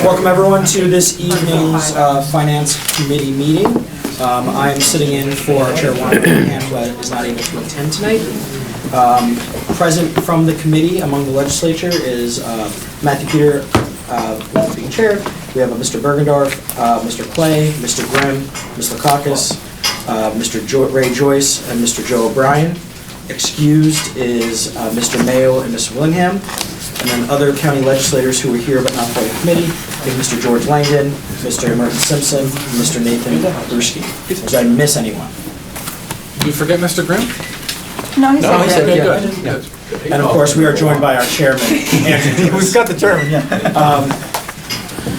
Welcome everyone to this evening's Finance Committee meeting. I am sitting in for Chair Warren, who is not able to attend tonight. Present from the committee among the legislature is Matthew Peter, being chair. We have Mr. Bergendorf, Mr. Clay, Mr. Grimm, Ms. Lakakis, Mr. Ray Joyce, and Mr. Joe O'Brien. Excused is Mr. Mayo and Mr. Willingham. And then other county legislators who were here but not part of the committee, Mr. George Langdon, Mr. Merton Simpson, and Mr. Nathan Bruski. Did I miss anyone? Did you forget Mr. Grimm? No, he said good. Yeah. And of course, we are joined by our chairman, Andrew Joyce. We've got the chairman, yeah.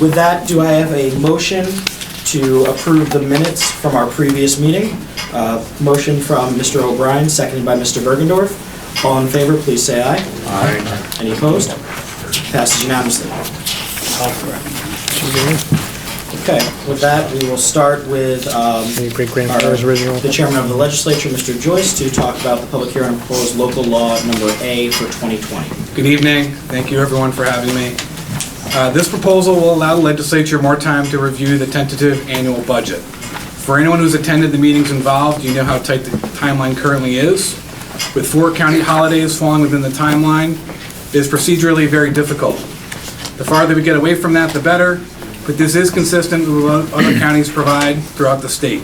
With that, do I have a motion to approve the minutes from our previous meeting? Motion from Mr. O'Brien, seconded by Mr. Bergendorf. All in favor, please say aye. Aye. Any opposed? Passes unanimously. Okay, with that, we will start with the chairman of the legislature, Mr. Joyce, to talk about the public hearing on proposed local law number A for 2020. Good evening. Thank you everyone for having me. This proposal will allow the legislature more time to review the tentative annual budget. For anyone who's attended the meetings involved, you know how tight the timeline currently is. With 4 county holidays falling within the timeline, it is procedurally very difficult. The farther we get away from that, the better, but this is consistent with what other counties provide throughout the state.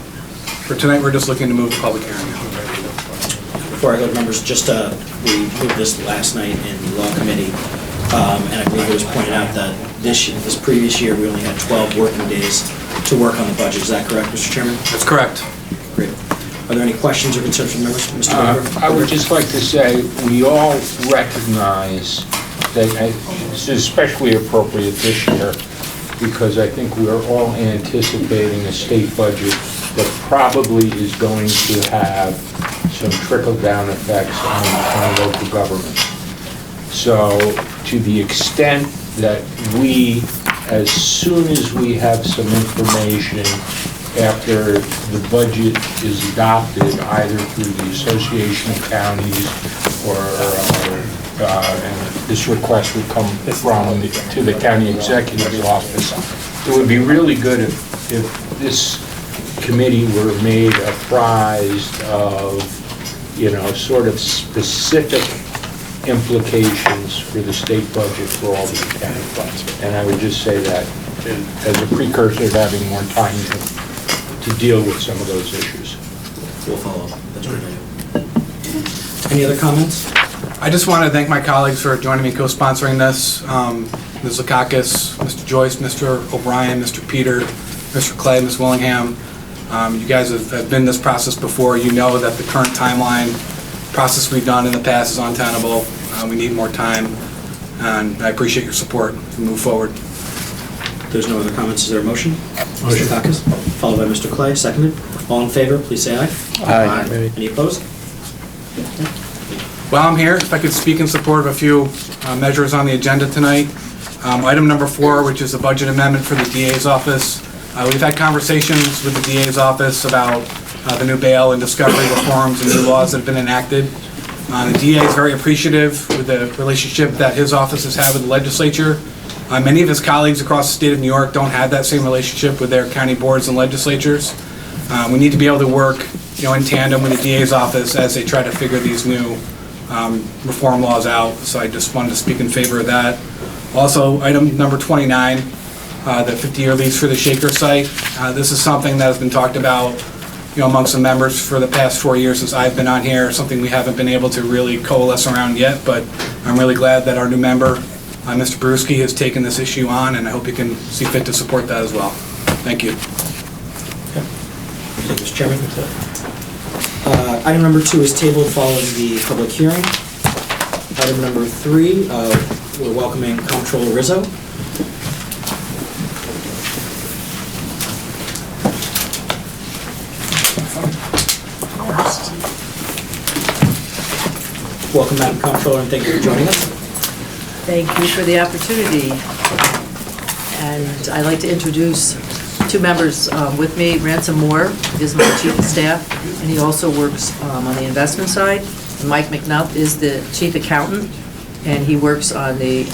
For tonight, we're just looking to move the public hearing. Before I go to members, just we moved this last night in the law committee, and I believe it was pointed out that this previous year, we only had 12 working days to work on the budget. Is that correct, Mr. Chairman? That's correct. Great. Are there any questions or concerns from members? Mr. Weber? I would just like to say we all recognize that this is especially appropriate this year because I think we're all anticipating a state budget that probably is going to have some trickle-down effects on local government. So to the extent that we, as soon as we have some information after the budget is adopted, either through the Association of Counties or and this request would come to the county executive's office. It would be really good if this committee were made apprised of, sort of specific implications for the state budget for all the county funds. And I would just say that as a precursor to having more time to deal with some of those issues. We'll follow up. That's great. Any other comments? I just want to thank my colleagues for joining me co-sponsoring this. Ms. Lakakis, Mr. Joyce, Mr. O'Brien, Mr. Peter, Mr. Clay, Ms. Willingham. You guys have been in this process before. You know that the current timeline process we've done in the past is untenable. We need more time, and I appreciate your support to move forward. There's no other comments. Is there a motion? Motion. Mr. Lakakis, followed by Mr. Clay, seconded. All in favor, please say aye. Aye. Any opposed? While I'm here, if I could speak in support of a few measures on the agenda tonight. Item number 4, which is a budget amendment for the DA's office. We've had conversations with the DA's office about the new bail and discovery reforms and new laws that have been enacted. The DA is very appreciative with the relationship that his office has had with the legislature. Many of his colleagues across the state of New York don't have that same relationship with their county boards and legislatures. We need to be able to work, in tandem with the DA's office as they try to figure these new reform laws out. So I just wanted to speak in favor of that. Also, item number 29, the 50-year lease for the Shaker site. This is something that has been talked about, amongst the members for the past 4 years since I've been on here. Something we haven't been able to really coalesce around yet, but I'm really glad that our new member, Mr. Bruski, has taken this issue on, and I hope you can see fit to support that as well. Thank you. Okay. Thank you, Mr. Chairman. Item number 2 is tabled following the public hearing. Item number 3, we're welcoming Comptroller Rizzo. Welcome, Madam Comptroller, and thank you for joining us. Thank you for the opportunity. And I'd like to introduce 2 members with me. Ransom Moore is my Chief of Staff, and he also works on the investment side. And Mike McNutt is the Chief Accountant, and he works on the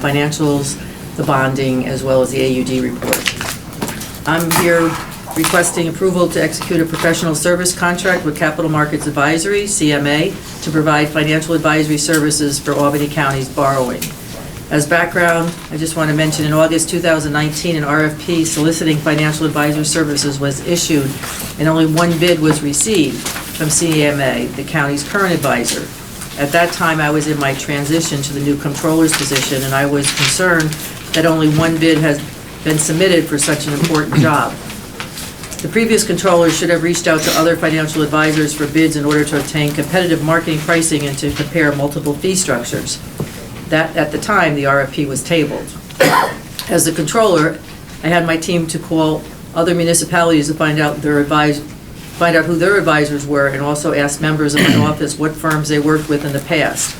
financials the bonding, as well as the AUD report. I'm here requesting approval to execute a professional service contract with Capital Markets Advisory, CMA, to provide financial advisory services for Albany County's borrowing. As background, I just want to mention in August 2019, an RFP soliciting financial advisor services was issued, and only one bid was received from CMA, the county's current advisor. At that time, I was in my transition to the new controller's position, and I was concerned that only one bid has been submitted for such an important job. The previous controller should have reached out to other financial advisors for bids in order to obtain competitive marketing pricing and to compare multiple fee structures. That, at the time, the RFP was tabled. As the controller, I had my team to call other municipalities to find out who their advisors were, and also ask members of my office what firms they worked with in the past.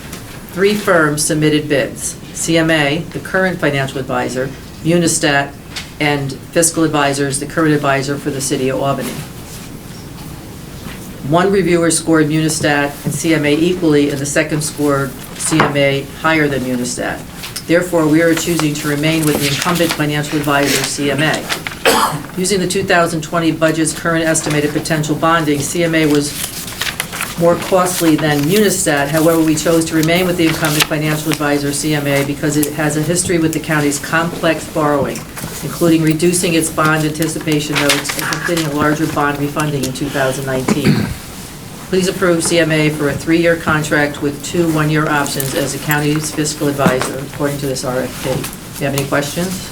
3 firms submitted bids: CMA, the current financial advisor, Munistat, and Fiscal Advisors, the current advisor for the city of Albany. One reviewer scored Munistat and CMA equally, and the second scored CMA higher than Munistat. Therefore, we are choosing to remain with the incumbent financial advisor, CMA. Using the 2020 budget's current estimated potential bonding, CMA was more costly than Munistat. However, we chose to remain with the incumbent financial advisor, CMA, because it has a history with the county's complex borrowing, including reducing its bond anticipation notes and completing a larger bond refunding in 2019. Please approve CMA for a 3-year contract with 2 one-year options as the county's fiscal advisor, according to this RFP. Do you have any questions?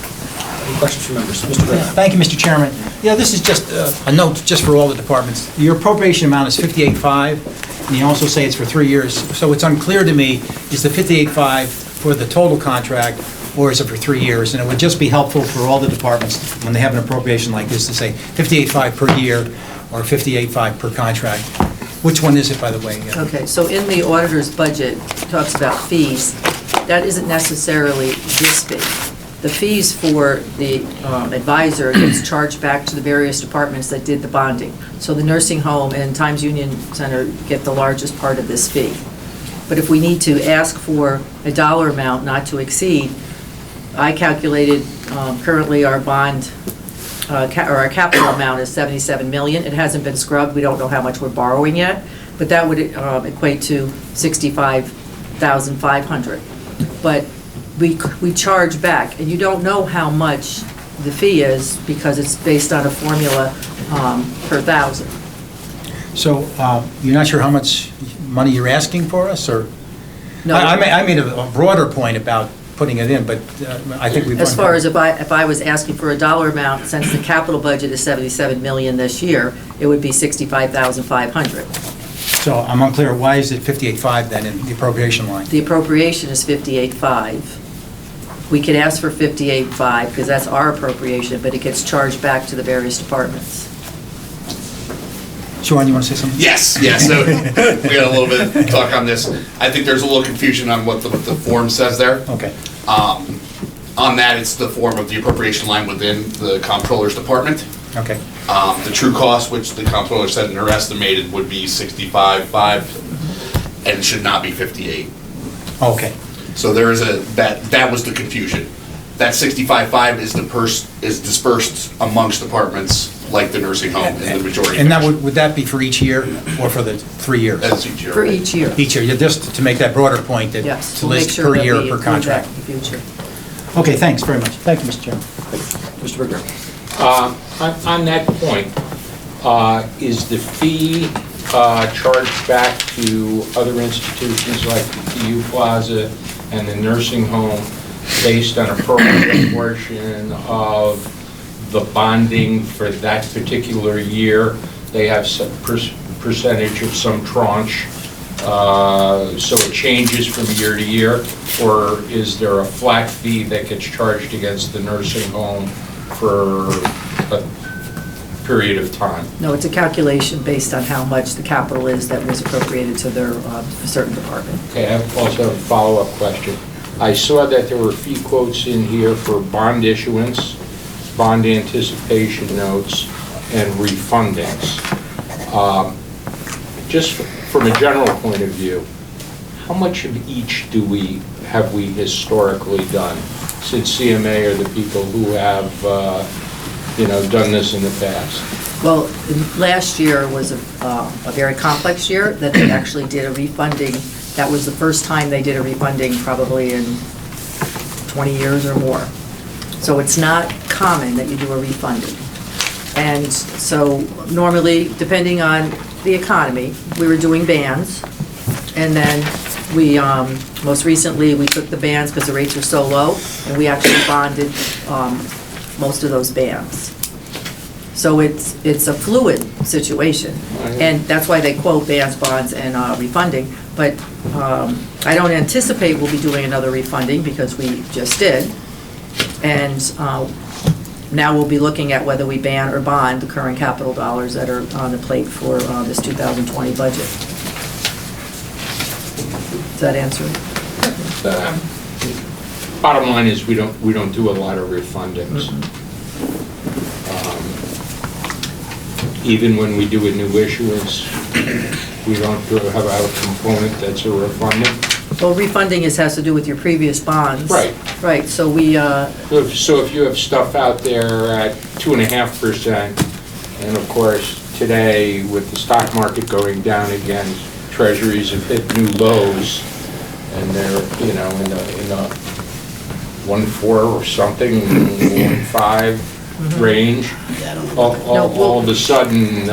Any questions from members? Mr. Brown? Thank you, Mr. Chairman. Yeah, this is just a note just for all the departments. Your appropriation amount is 58.5, and you also say it's for 3 years. So it's unclear to me, is the 58.5 for the total contract, or is it for 3 years? And it would just be helpful for all the departments, when they have an appropriation like this, to say 58.5 per year or 58.5 per contract. Which one is it, by the way? Okay, so in the auditor's budget, it talks about fees. That isn't necessarily this fee. The fees for the advisor gets charged back to the various departments that did the bonding. So the nursing home and Times Union Center get the largest part of this fee. But if we need to ask for a dollar amount not to exceed, I calculated currently our bond, or our capital amount is 77 million. It hasn't been scrubbed. We don't know how much we're borrowing yet, but that would equate to 65,500. But we charge back, and you don't know how much the fee is because it's based on a formula per thousand. So you're not sure how much money you're asking for us, or? No. I made a broader point about putting it in, but I think we've... As far as if I was asking for a dollar amount, since the capital budget is 77 million this year, it would be 65,500. So I'm unclear, why is it 58.5 then in the appropriation line? The appropriation is 58.5. We could ask for 58.5 because that's our appropriation, but it gets charged back to the various departments. Sean, you want to say something? Yes, so we had a little bit of talk on this. I think there's a little confusion on what the form says there. Okay. On that, it's the form of the appropriation line within the comptroller's department. Okay. The true cost, which the comptroller said in her estimated, would be 65.5, and it should not be 58. Okay. So there is that was the confusion. That 65.5 is dispersed amongst departments like the nursing home in the majority. And that would that be for each year or for the 3 years? That's each year. For each year. Each year, just to make that broader point, that Yes. to we'll make list sure per that year we per include that contract. in the future. Okay, thanks very much. Thank you, Mr. Chairman. Mr. Bigger? On that point, is the fee charged back to other institutions like the TU Plaza and the nursing home based on a prorated portion of the bonding for that particular year? They have some percentage of some tranche, so it changes from year to year? Or is there a flat fee that gets charged against the nursing home for a period of time? No, it's a calculation based on how much the capital is that was appropriated to their certain department. Okay, I also have a follow-up question. I saw that there were fee quotes in here for bond issuance, bond anticipation notes, and refundings. Just from a general point of view, how much of each have we historically done? since CMA are the people who have, done this in the past. Well, last year was a very complex year that they actually did a refunding. That was the first time they did a refunding probably in 20 years or more. So it's not common that you do a refunding. And so normally, depending on the economy, we were doing bands. And then we, most recently, we took the bands because the rates were so low, and we actually bonded most of those bands. So it's a fluid situation, and that's why they quote bands, bonds, and refunding. But I don't anticipate we'll be doing another refunding because we just did. And now we'll be looking at whether we ban or bond the current capital dollars that are on the plate for this 2020 budget. Does that answer it? Bottom line is, we don't do a lot of refundings. Even when we do a new issuance, we don't have a component that's a refunding. Well, refunding has to do with your previous bonds. Right. Right, so we, So if you have stuff out there at 2.5%, and of course, today, with the stock market going down again, treasuries have hit new lows, and they're, in the 1.4 or something, 1.5 range. All of a sudden,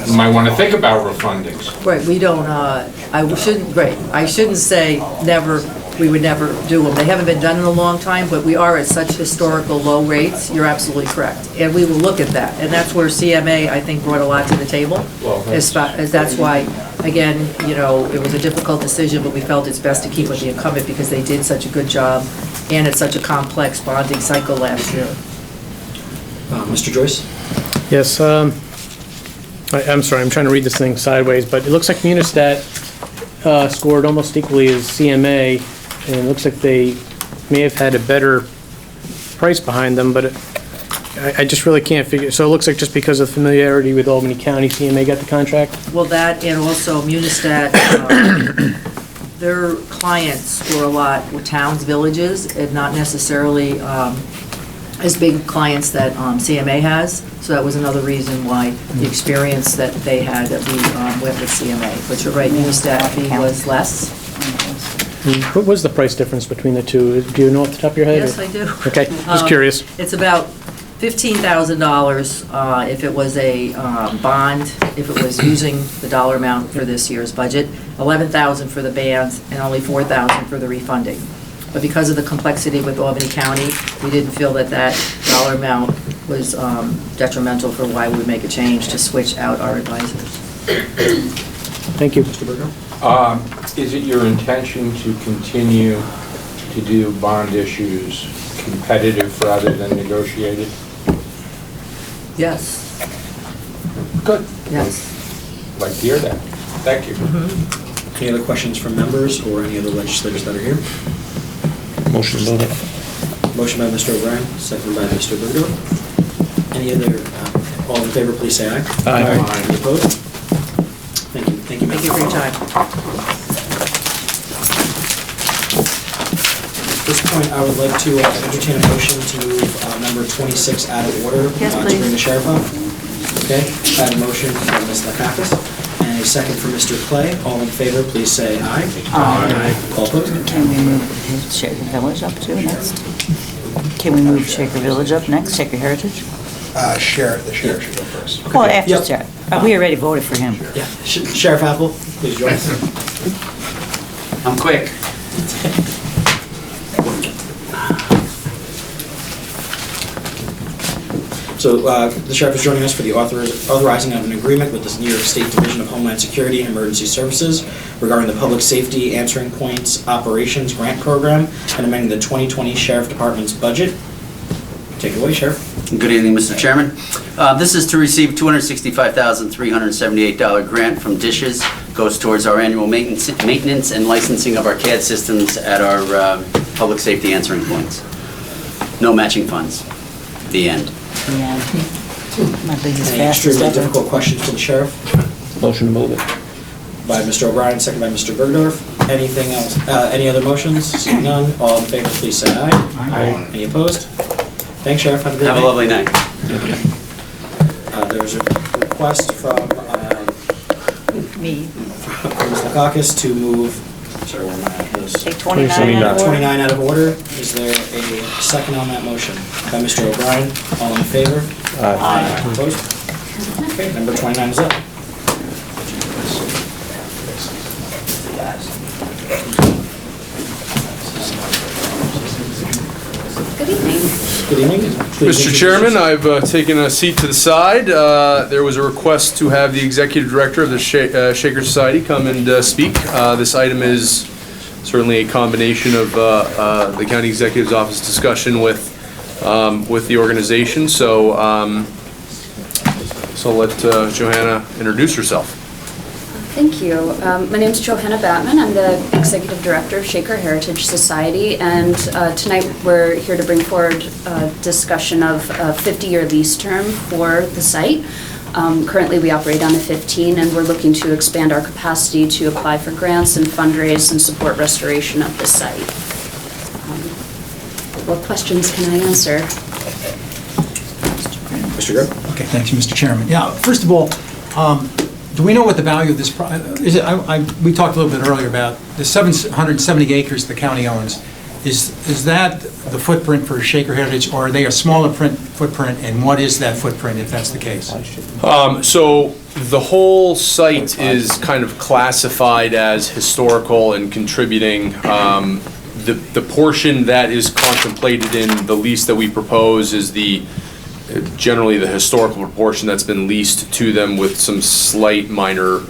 you might want to think about refundings. right, we don't, I shouldn't say never, we would never do them. They haven't been done in a long time, but we are at such historical low rates, you're absolutely correct. And we will look at that, and that's where CMA, I think, brought a lot to the table. Well, That's why, again, it was a difficult decision, but we felt it's best to keep with the incumbent because they did such a good job, and it's such a complex bonding cycle last year. Mr. Joyce? Yes, I'm sorry, I'm trying to read this thing sideways, but it looks like Munistat scored almost equally as CMA, and it looks like they may have had a better price behind them, but I just really can't figure, so it looks like just because of familiarity with Albany County, CMA got the contract? Well, that, and also Munistat, their clients were a lot with towns, villages, and not necessarily as big clients that CMA has. So that was another reason why the experience that they had that we went with CMA. But you're right, Munistat fee was less. What was the price difference between the two? Do you know off the top of your head? Yes, I do. Okay, just curious. It's about $15,000 if it was a bond, if it was using the dollar amount for this year's budget, $11,000 for the bands, and only $4,000 for the refunding. But because of the complexity with Albany County, we didn't feel that that dollar amount was detrimental for why we would make a change to switch out our advisors. Thank you. Mr. Berger? Is it your intention to continue to do bond issues competitive rather than negotiated? Yes, Good. yes. Like to hear that. Thank you. Any other questions from members or any other legislators that are here? Motion to move it. Motion by Mr. O'Brien, seconded by Mr. Berger. Any other, all in favor, please say aye. Aye. Any opposed? Thank you. Thank you, Thank you for your time. At this point, I would like to entertain a motion to move number 26 out of order. Yes, To please. bring the sheriff up. Okay, I have a motion from Ms. Lakakis and a second from Mr. Clay. All in favor, please say aye. Aye. All opposed? Can we move Shaker Village up too next? Can we move Shaker Village up next, Shaker Heritage? The sheriff should go first. Well, after Yep. Sheriff. We already voted for him. Yeah, Sheriff Apple, please join us. I'm quick. So the sheriff is joining us for the authorizing of an agreement with the New York State Division of Homeland Security and Emergency Services regarding the Public Safety Answering Points Operations Grant Program and amending the 2020 Sheriff Department's budget. Take it away, Sheriff. Good evening, Mr. Chairman. This is to receive $265,378 grant from Dishes. Goes towards our annual maintenance and licensing of our CAD systems at our public safety answering points. No matching funds. The end. Yeah. Might be his Any fastest extremely ever. difficult questions for the sheriff? Motion to move it. By Mr. O'Brien, second by Mr. Bergdorf. Anything else? Any other motions? Seeing none, all in favor, please say aye. Aye. Any opposed? Thanks, Sheriff. Have a great Have a night. lovely night. There's a request from Me. Ms. Lakakis to move, sorry, where am I at this? Take 29 out of order. 29 out of order. Is there a second on that motion? By Mr. O'Brien. All in favor? Aye. Opposed? Okay, number 29 is up. Good evening. Good evening. Please Mr. introduce Chairman, yourself. I've taken a seat to the side. There was a request to have the Executive Director of the Shaker Society come and speak. This item is certainly a combination of the County Executive's Office discussion with the organization. So let Johanna introduce herself. Thank you. My name is Johanna Batman. I'm the Executive Director of Shaker Heritage Society, and tonight we're here to bring forward a discussion of a 50-year lease term for the site. Currently, we operate on a 15, and we're looking to expand our capacity to apply for grants and fundraise and support restoration of the site. What questions can I answer? Mr. Grove? Okay, thank you, Mr. Chairman. Yeah, first of all, do we know what the value of this, is it, we talked a little bit earlier about the 770 acres the county owns. Is that the footprint for Shaker Heritage, or are they a smaller footprint, and what is that footprint if that's the case? So the whole site is kind of classified as historical and contributing. The portion that is contemplated in the lease that we propose is generally the historical proportion that's been leased to them with some slight minor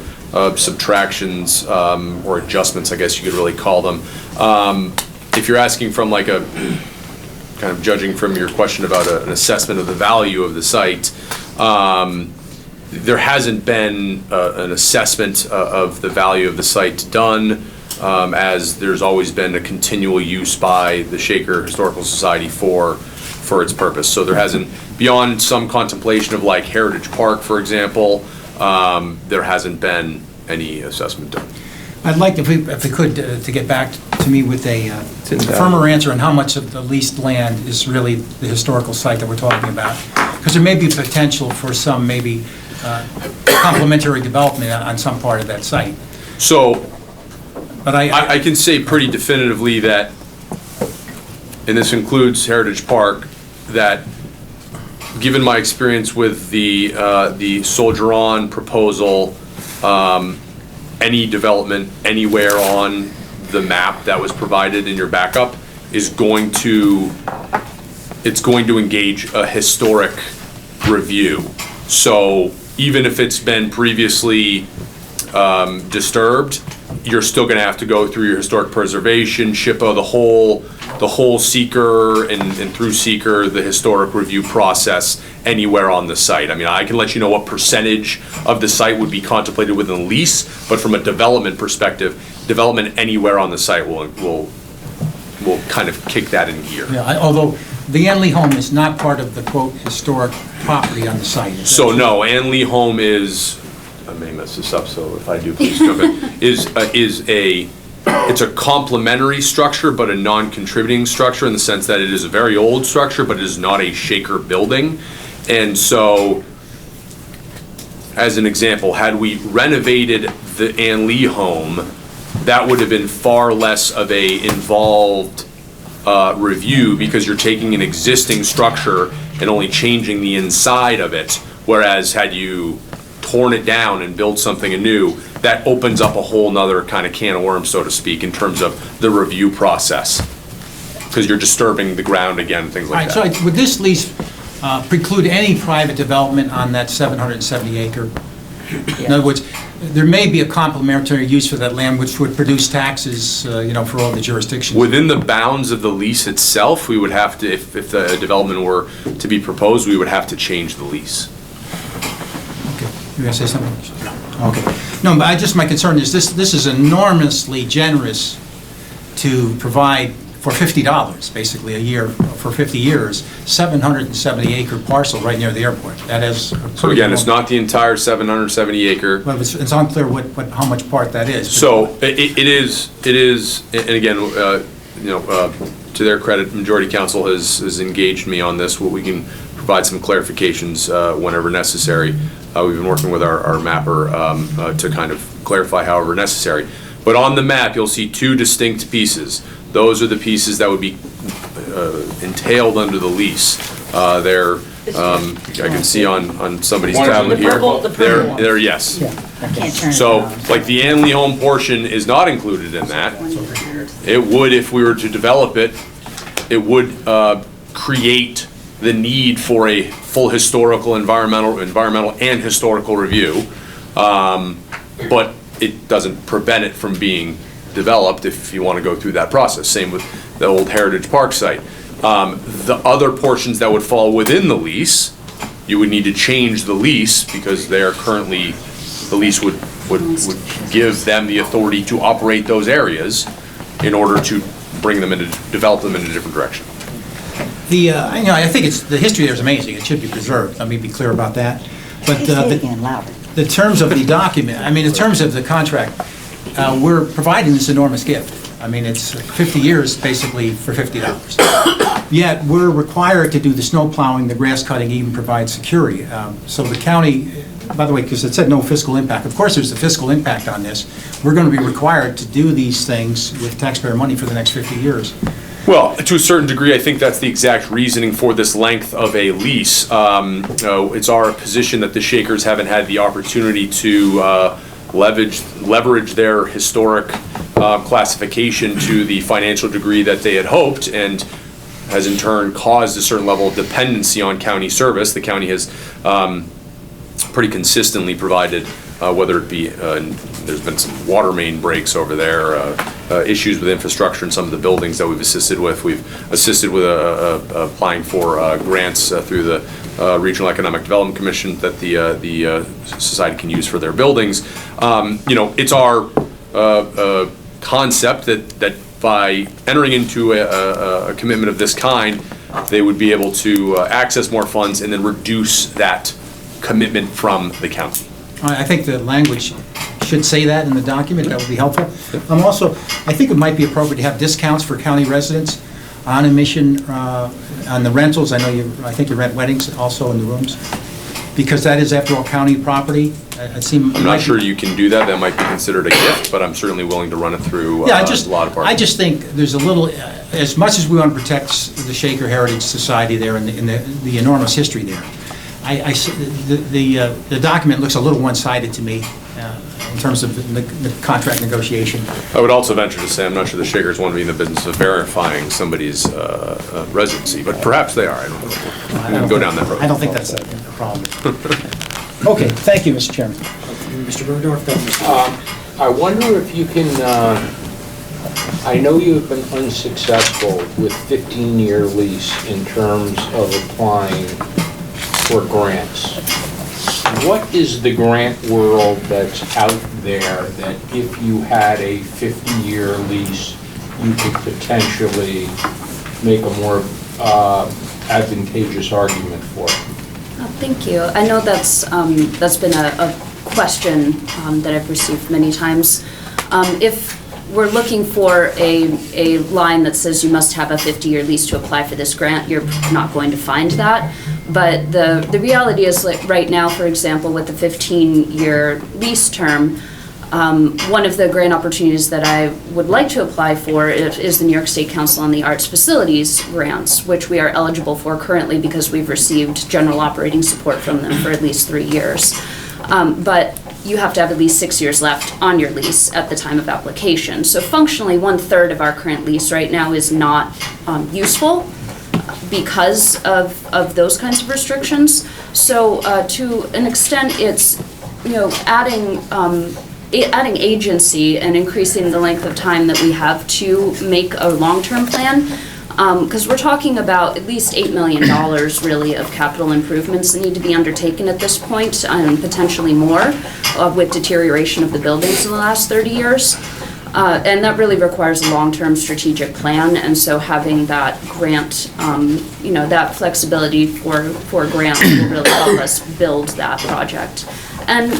subtractions or adjustments, I guess you could really call them. If you're asking from like a, kind of judging from your question about an assessment of the value of the site, there hasn't been an assessment of the value of the site done, as there's always been a continual use by the Shaker Historical Society for its purpose. So there hasn't, beyond some contemplation of like Heritage Park, for example, there hasn't been any assessment done. I'd like, if we could, to get back to me with a firmer answer on how much of the leased land is really the historical site that we're talking about. Because there may be potential for some maybe complementary development on some part of that site. So But I can say pretty definitively that, and this includes Heritage Park, that given my experience with the Soldier On proposal, any development anywhere on the map that was provided in your backup is going to engage a historic review. So even if it's been previously disturbed, you're still going to have to go through your historic preservation, SHPO, the whole seeker, and through seeker, the historic review process anywhere on the site. I mean, I can let you know what percentage of the site would be contemplated within the lease, but from a development perspective, development anywhere on the site will kind of kick that in gear. Yeah, although the Ann Lee home is not part of the quote historic property on the site. So no, Ann Lee home is, I may mess this up, so if I do, please jump in, it's a complementary structure, but a non-contributing structure in the sense that it is a very old structure, but it is not a Shaker building. And so, as an example, had we renovated the Ann Lee home, that would have been far less of a involved review, because you're taking an existing structure and only changing the inside of it, whereas had you torn it down and built something anew, that opens up a whole nother kind of can of worms, so to speak, in terms of the review process, because you're disturbing the ground again, things like that. All right, so would this lease preclude any private development on that 770 acre? In other words, there may be a complementary use for that land which would produce taxes, for all the jurisdictions. Within the bounds of the lease itself, we would have to, if the development were to be proposed, we would have to change the lease. Okay, you gonna say something? No. Okay. No, but my concern is this is enormously generous to provide for $50, basically a year, for 50 years, 770-acre parcel right near the airport. That is. So again, it's not the entire 770 acre. Well, it's unclear how much part that is. So it is, and again, to their credit, Majority Council has engaged me on this. We can provide some clarifications whenever necessary. We've been working with our mapper to kind of clarify however necessary. But on the map, you'll see two distinct pieces. Those are the pieces that would be entailed under the lease. They're, I can see on somebody's tablet here. They're, yes. I can't turn it So, on. like the Anley Home portion is not included in that. It would, if we were to develop it, it would create the need for a full historical, environmental and historical review. But it doesn't prevent it from being developed if you want to go through that process. Same with the old Heritage Park site. The other portions that would fall within the lease, you would need to change the lease because they are currently, the lease would give them the authority to operate those areas in order to bring them into, develop them in a different direction. I think the history there is amazing. It should be preserved. Let me be clear about that. But Say it again, louder. the terms of the document, in terms of the contract, we're providing this enormous gift. It's 50 years basically for $50. Yet we're required to do the snow plowing, the grass cutting, even provide security. So the county, by the way, because it said no fiscal impact, of course there's a fiscal impact on this. We're going to be required to do these things with taxpayer money for the next 50 years. Well, to a certain degree, I think that's the exact reasoning for this length of a lease. It's our position that the Shakers haven't had the opportunity to leverage their historic classification to the financial degree that they had hoped, and has in turn caused a certain level of dependency on county service. The county has pretty consistently provided, whether it be, there's been some water main breaks over there, issues with infrastructure in some of the buildings that we've assisted with. We've assisted with applying for grants through the Regional Economic Development Commission that the society can use for their buildings. It's our concept that by entering into a commitment of this kind, they would be able to access more funds and then reduce that commitment from the county. I think the language should say that in the document. That would be helpful. I think it might be appropriate to have discounts for county residents on admission, on the rentals. I think you rent weddings also in the rooms, because that is, after all, county property. I'm not sure you can do that. That might be considered a gift, but I'm certainly willing to run it through a lot of departments. I just think there's a little, as much as we want to protect the Shaker Heritage Society there and the enormous history there, the document looks a little one-sided to me in terms of the contract negotiation. I would also venture to say I'm not sure the Shakers want to be in the business of verifying somebody's residency, but perhaps they are. I don't know. We can go down that road. I don't think that's a problem. Okay, thank you, Mr. Chairman. Mr. Burdorf, then I wonder if you can, I know you've been unsuccessful with 15-year lease in terms of applying for grants. What is the grant world that's out there that if you had a 50-year lease, you could potentially make a more advantageous argument for? Thank you. I know that's been a question that I've received many times. If we're looking for a line that says you must have a 50-year lease to apply for this grant, you're not going to find that. But the reality is, like right now, for example, with the 15-year lease term, one of the grant opportunities that I would like to apply for is the New York State Council on the Arts Facilities grants, which we are eligible for currently because we've received general operating support from them for at least 3 years. But you have to have at least 6 years left on your lease at the time of application. So functionally, 1/3 of our current lease right now is not useful because of those kinds of restrictions. So to an extent, it's adding agency and increasing the length of time that we have to make a long-term plan, because we're talking about at least $8 million really of capital improvements that need to be undertaken at this point, and potentially more with deterioration of the buildings in the last 30 years. And that really requires a long-term strategic plan, and so having that grant, that flexibility for grant will really help us build that project. And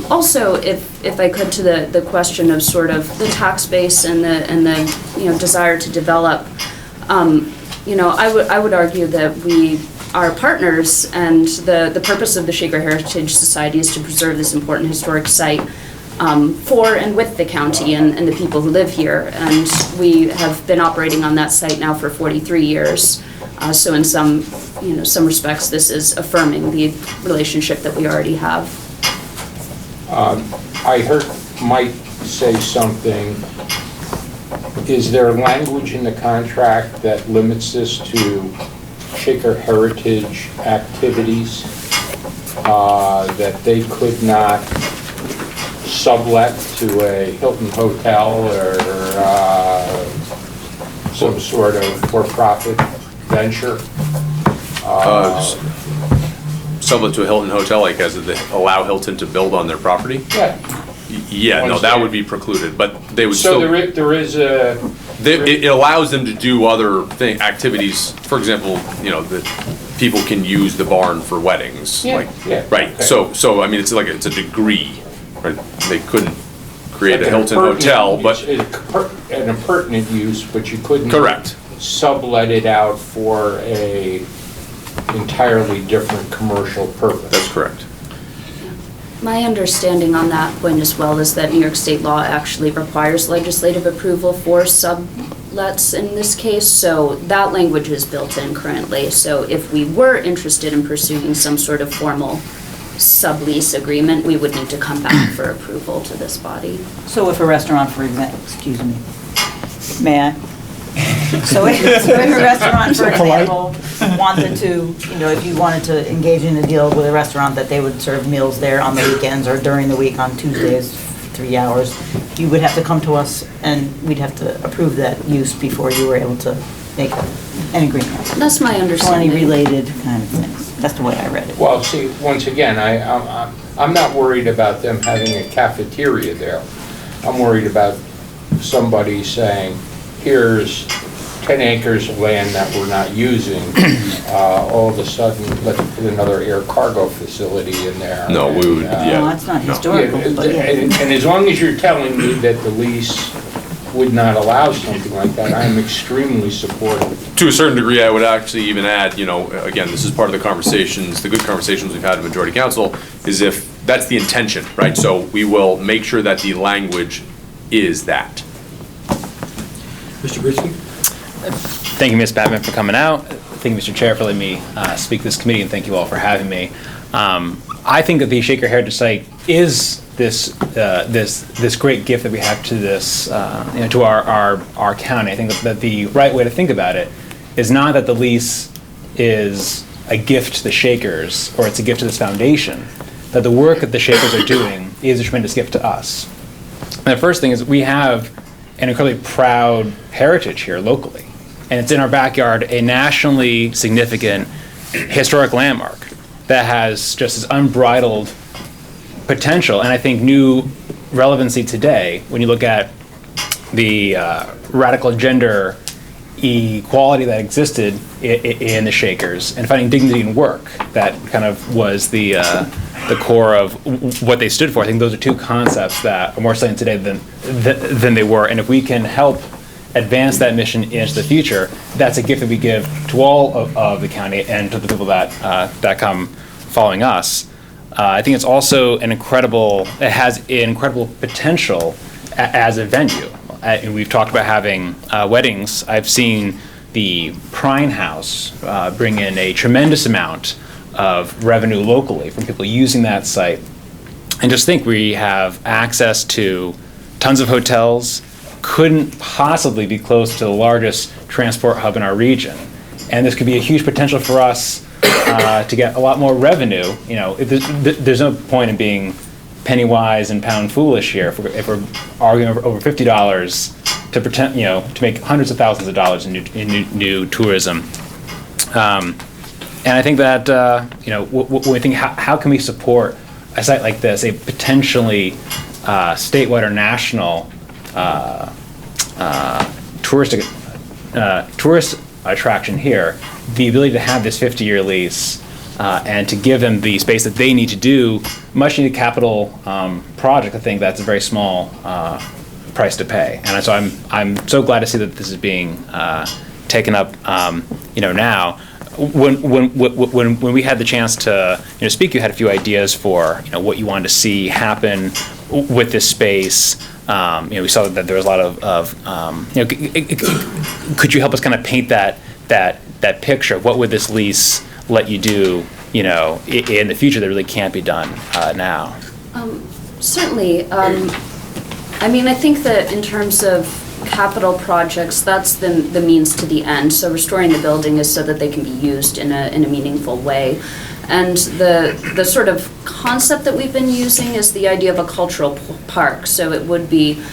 also, if I could, to the question of sort of the tax base and the desire to develop, I would argue that we are partners, and the purpose of the Shaker Heritage Society is to preserve this important historic site for and with the county and the people who live here. And we have been operating on that site now for 43 years. So in some respects, this is affirming the relationship that we already have. I heard Mike say something. Is there language in the contract that limits this to Shaker Heritage activities, that they could not sublet to a Hilton hotel or some sort of for-profit venture? Sublet to a Hilton hotel, like as they allow Hilton to build on their property? Yeah. Yeah, no, that would be precluded, but they would still. So there is a. It allows them to do other activities. For example, that people can use the barn for weddings. Yeah, yeah, Right. okay. So I mean, it's a degree. Right? They couldn't create Like a Hilton hotel, but an impertinent use, but you couldn't. Correct. Sublet it out for a entirely different commercial purpose. That's correct. My understanding on that point as well is that New York state law actually requires legislative approval for sublets in this case, so that language is built in currently. So if we were interested in pursuing some sort of formal sublease agreement, we would need to come back for approval to this body. So if a restaurant, for example, excuse me, may I? So if a restaurant, for example, wanted to, if you wanted to engage in a deal with a restaurant that they would serve meals there on the weekends or during the week on Tuesdays, 3 hours, you would have to come to us and we'd have to approve that use before you were able to make an agreement. That's my understanding. Or any related kind of things. That's the way I read it. Well, see, once again, I'm not worried about them having a cafeteria there. I'm worried about somebody saying, here's 10 acres of land that we're not using. All of a sudden, let's put another air cargo facility in there. No, we would, yeah. No, that's not historical, but yeah. And as long as you're telling me that the lease would not allow something like that, I'm extremely supportive. To a certain degree, I would actually even add, again, this is part of the conversations, the good conversations we've had in Majority Council, is if that's the intention, right? So we will make sure that the language is that. Mr. Grigsby? Thank you, Ms. Batman, for coming out. Thank you, Mr. Chair, for letting me speak to this committee, and thank you all for having me. I think that the Shaker Heritage Site is this great gift that we have to this, to our county. I think that the right way to think about it is not that the lease is a gift to the Shakers or it's a gift to this foundation, that the work that the Shakers are doing is a tremendous gift to us. And the first thing is we have an incredibly proud heritage here locally. And it's in our backyard, a nationally significant historic landmark that has just this unbridled potential and I think new relevancy today when you look at the radical gender equality that existed in the Shakers and finding dignity in work that kind of was the core of what they stood for. I think those are two concepts that are more salient today than they were, and if we can help advance that mission into the future, that's a gift that we give to all of the county and to the people that come following us. I think it's also it has an incredible potential as a venue. And we've talked about having weddings. I've seen the Prine House bring in a tremendous amount of revenue locally from people using that site. And just think we have access to tons of hotels, couldn't possibly be close to the largest transport hub in our region. And this could be a huge potential for us to get a lot more revenue. There's no point in being penny wise and pound foolish here if we're arguing over $50 to pretend, to make hundreds of thousands of dollars in new tourism. And I think that, when we think how can we support a site like this, a potentially statewide or national tourist attraction here, the ability to have this 50-year lease and to give them the space that they need to do much needed capital project, I think that's a very small price to pay. And so I'm so glad to see that this is being taken up, now. When we had the chance to speak, you had a few ideas for what you wanted to see happen with this space. We saw that there was a lot of could you help us kind of paint that picture? What would this lease let you do, in the future that really can't be done now? Certainly. I think that in terms of capital projects, that's the means to the end. So restoring the building is so that they can be used in a meaningful way. And the sort of concept that we've been using is the idea of a cultural park. So it would be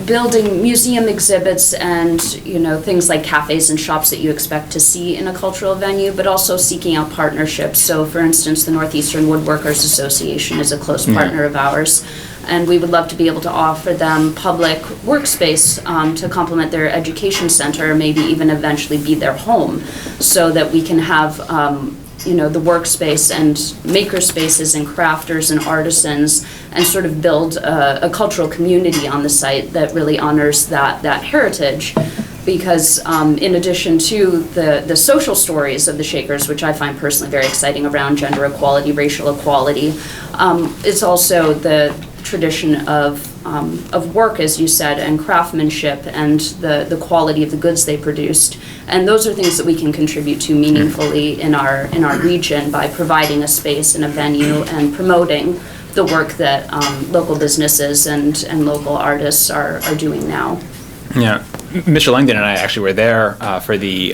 building museum exhibits and things like cafes and shops that you expect to see in a cultural venue, but also seeking out partnerships. So for instance, the Northeastern Woodworkers Association is a close partner of ours, and we would love to be able to offer them public workspace to complement their education center, or maybe even eventually be their home, so that we can have the workspace and maker spaces and crafters and artisans, and sort of build a cultural community on the site that really honors that heritage. Because in addition to the social stories of the Shakers, which I find personally very exciting around gender equality, racial equality, it's also the tradition of work, as you said, and craftsmanship, and the quality of the goods they produced. And those are things that we can contribute to meaningfully in our region by providing a space and a venue and promoting the work that local businesses and local artists are doing now. Yeah, Mr. Langdon and I actually were there for the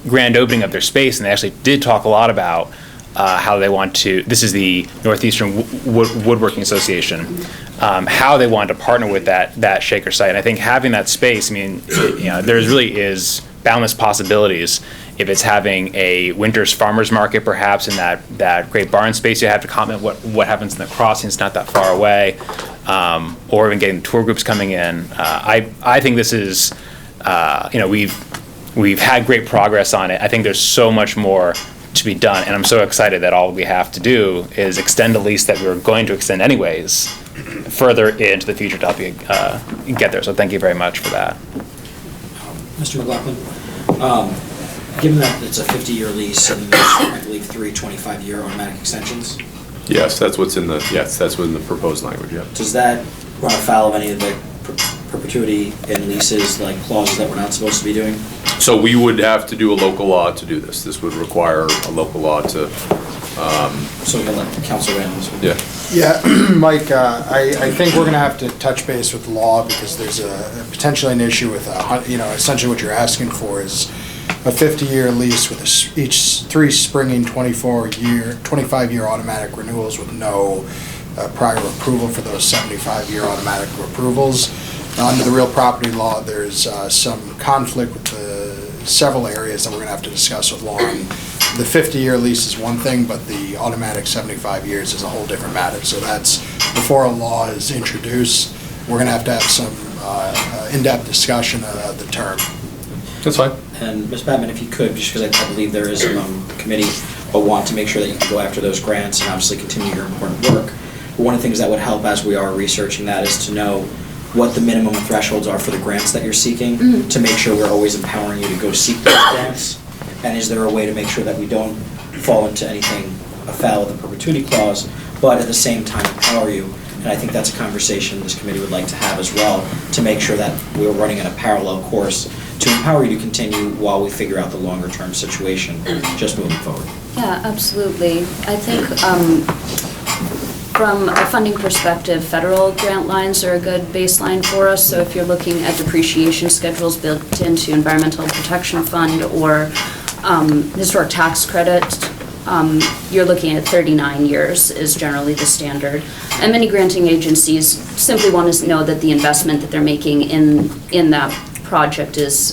grand opening of their space, and they actually did talk a lot about how they want to, this is the Northeastern Woodworking Association, how they wanted to partner with that Shaker site. And I think having that space, there really is boundless possibilities. If it's having a winter's farmer's market, perhaps, in that great barn space you have to comment what happens in the crossing, it's not that far away, or even getting tour groups coming in. I think this is, we've had great progress on it. I think there's so much more to be done, and I'm so excited that all we have to do is extend a lease that we were going to extend anyways further into the future to help you get there. So thank you very much for that. Mr. McLaughlin, given that it's a 50-year lease and there's, I believe, 3 25-year automatic extensions, Yes, that's what's in the proposed language, yeah. does that run afoul of any of the perpetuity in leases, like clauses that we're not supposed to be doing? So we would have to do a local law to do this. This would require a local law to, So we can let Council Randall's. yeah. Yeah, Mike, I think we're gonna have to touch base with the law, because there's potentially an issue with, essentially what you're asking for is a 50-year lease with each 3 springing 25-year automatic renewals with no prior approval for those 75-year automatic approvals. Under the real property law, there's some conflict with several areas that we're gonna have to discuss with law. And the 50-year lease is one thing, but the automatic 75 years is a whole different matter. So that's, before a law is introduced, we're gonna have to have some in-depth discussion of the term. That's fine. And Ms. Batman, if you could, just because I believe there is some committee, but want to make sure that you can go after those grants and obviously continue your important work. But one of the things that would help as we are researching that is to know what the minimum thresholds are for the grants that you're seeking, to make sure we're always empowering you to go seek those grants. And is there a way to make sure that we don't fall into anything afoul of the perpetuity clause, but at the same time empower you? And I think that's a conversation this committee would like to have as well, to make sure that we're running in a parallel course to empower you to continue while we figure out the longer term situation, just moving forward. Yeah, absolutely. I think from a funding perspective, federal grant lines are a good baseline for us. So if you're looking at depreciation schedules built into Environmental Protection Fund or historic tax credit, you're looking at 39 years is generally the standard. And many granting agencies simply want to know that the investment that they're making in that project is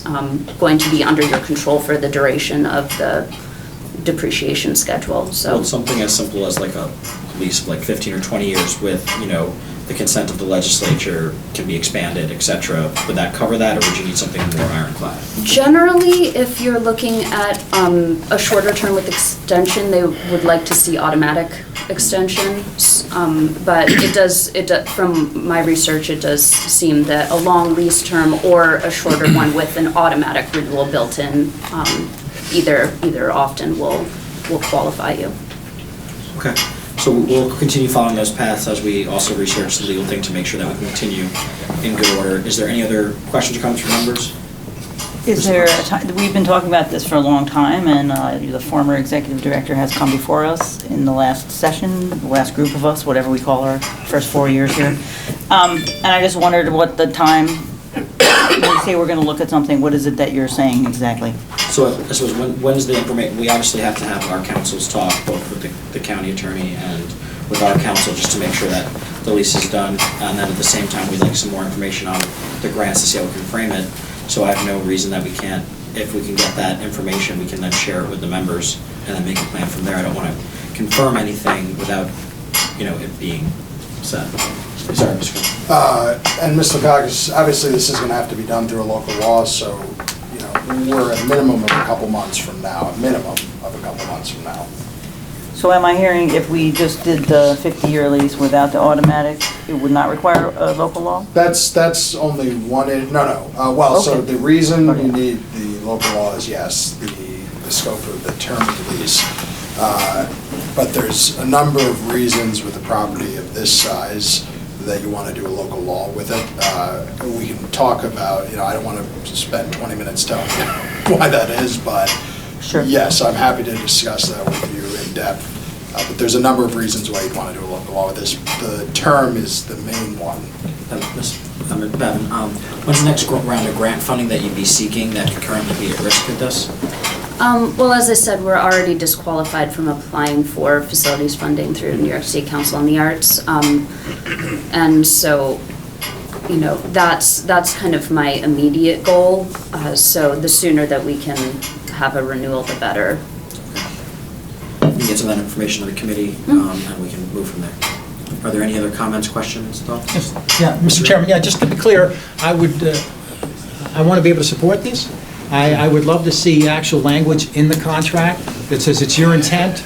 going to be under your control for the duration of depreciation schedule, so. Well, something as simple as like a lease of like 15 or 20 years with, the consent of the legislature can be expanded, et cetera. Would that cover that, or would you need something more ironclad? Generally, if you're looking at a shorter term with extension, they would like to see automatic extensions. But from my research, it does seem that a long lease term or a shorter one with an automatic renewal built in, either often will qualify you. Okay. So we'll continue following those paths as we also research the legal thing to make sure that we can continue in good order. Is there any other questions or comments from members? Is there a time, we've been talking about this for a long time, and the former executive director has come before us in the last session, the last group of us, whatever we call our first 4 years here. And I just wondered what the time, when we say we're going to look at something, what is it that you're saying exactly? So I suppose when's the information, we obviously have to have our councils talk, both with the county attorney and with our council, just to make sure that the lease is done. And then at the same time, we'd like some more information on the grants to see how we can frame it. So I have no reason that we can't, if we can get that information, we can then share it with the members and then make a plan from there. I don't want to confirm anything without, it being said. Sorry, Mr. Quinn. And Ms. Lukakis, obviously this is going to have to be done through a local law, so, we're at a minimum of a couple months from now, So am I hearing if we just did the 50-year lease without the automatic, it would not require a local law? That's only one, so Okay. the reason you need the local law is, yes, the scope of the term of the lease. But there's a number of reasons with a property of this size that you want to do a local law with it. We can talk about, I don't want to spend 20 minutes telling you why that is, but Sure. yes, I'm happy to discuss that with you in depth. But there's a number of reasons why you'd want to do a local law with this. The term is the main one. Ms. Bevan, when's the next round of grant funding that you'd be seeking that could currently be at risk with this? Well, as I said, we're already disqualified from applying for facilities funding through New York State Council on the Arts. And so, that's kind of my immediate goal. So the sooner that we can have a renewal, the better. We can get some of that information to the committee, and we can move from there. Are there any other comments, questions, thoughts? Yes. Yeah, Mr. Chairman, just to be clear, I want to be able to support this. I would love to see actual language in the contract that says it's your intent,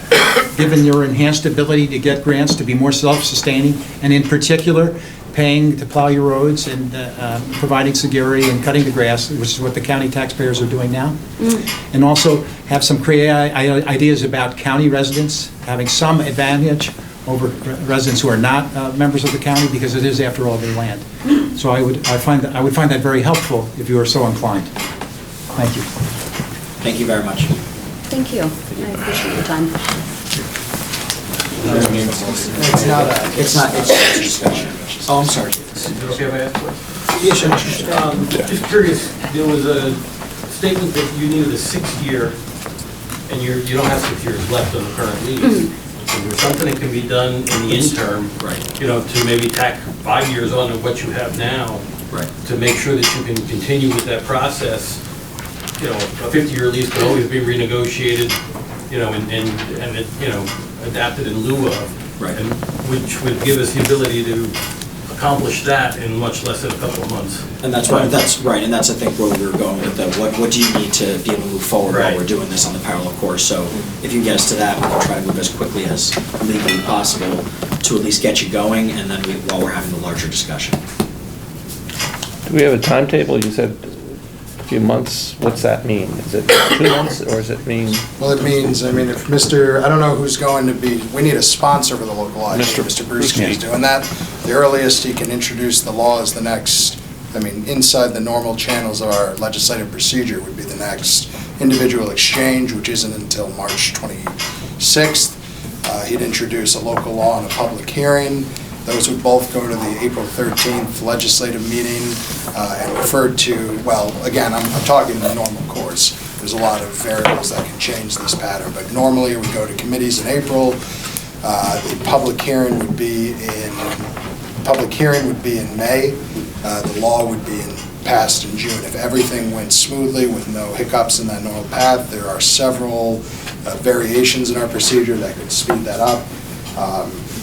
given your enhanced ability to get grants, to be more self-sustaining, and in particular, paying to plow your roads and providing security and cutting the grass, which is what the county taxpayers are doing now. And also have some creative ideas about county residents having some advantage over residents who are not members of the county, because it is, after all, their land. So I would find that very helpful if you are so inclined. Thank you. Thank you very much. Thank you. I appreciate your time. It's not a discussion. Oh, I'm sorry. Okay, if I ask questions? Yeah, sure. Just curious, there was a statement that you needed a 6th year, and you don't have 6 years left on the current lease. Is there something that can be done in the interim, Right. To maybe tack 5 years on to what you have now? Right. To make sure that you can continue with that process? A 50-year lease can always be renegotiated, and adapted in lieu of. Right. And which would give us the ability to accomplish that in much less than a couple of months. And that's right, and that's, I think, where we were going with the, what do you need to be able to move forward while Right. we're doing this on the parallel course? So if you can get us to that, we can try to move as quickly as legally possible to at least get you going, and then while we're having the larger discussion. Do we have a timetable? You said a few months. What's that mean? Is it 2 months, or does it mean? Well, it means, if I don't know who's going to be, we need a sponsor for the local law. I think Mr. Brewski is doing that. The earliest he can introduce the law is the next, inside the normal channels of our legislative procedure would be the next individual exchange, which isn't until March 26th. He'd introduce a local law in a public hearing. Those would both go to the April 13th legislative meeting and referred to, well, again, I'm talking the normal course. There's a lot of variables that can change this pattern, but normally it would go to committees in April. The public hearing would be in May. the law would be passed in June. If everything went smoothly with no hiccups in that normal path, there are several variations in our procedure that could speed that up.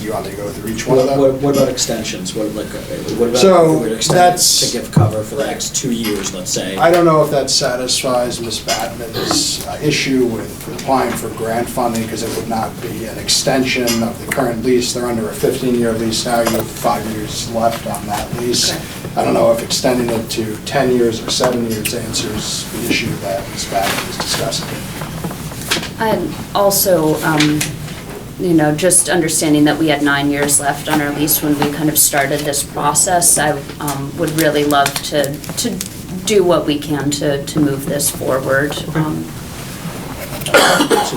You want me to go through each one of them? What about extensions? What about if So, we were to extend that's- it to give cover for the next 2 years, let's say? I don't know if that satisfies Ms. Batman's issue with applying for grant funding, because it would not be an extension of the current lease. They're under a 15-year lease now. You have 5 years left on that lease. I don't know if extending it to 10 years or 7 years answers the issue that Ms. Batman is discussing. And also, just understanding that we had 9 years left on our lease when we kind of started this process, I would really love to do what we can to move this forward. So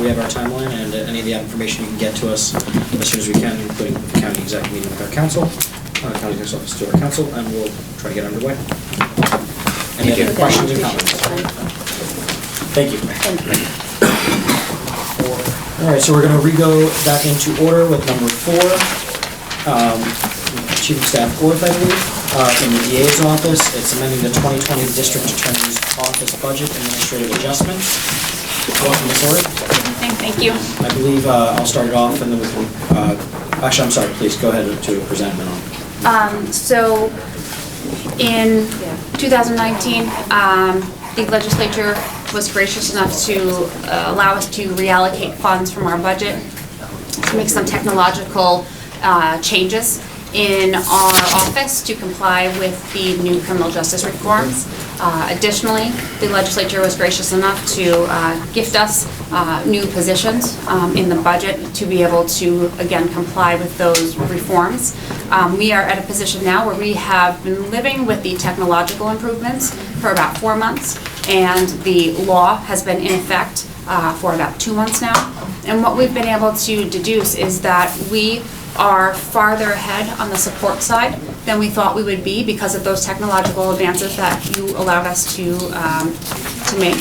we have our timeline, and any of the information you can get to us as soon as we can, including the county executive meeting with our council, county executive's office to our council, and we'll try to get underway. Any other questions or comments? Thank you. All right, so we're going to go back into order with number 4. Chief of Staff Orth, I believe, from the DA's office. It's amending the 2020 District Attorney's Office Budget Administrative Adjustment. Welcome, Ms. Orth. Thank you. I believe I'll start it off, and then we can, actually, I'm sorry, please go ahead to present it on. So in 2019, the legislature was gracious enough to allow us to reallocate funds from our budget to make some technological changes in our office to comply with the new criminal justice reforms. Additionally, the legislature was gracious enough to gift us new positions in the budget to be able to, again, comply with those reforms. We are at a position now where we have been living with the technological improvements for about 4 months, and the law has been in effect for about 2 months now. And what we've been able to deduce is that we are farther ahead on the support side than we thought we would be because of those technological advances that you allowed us to make.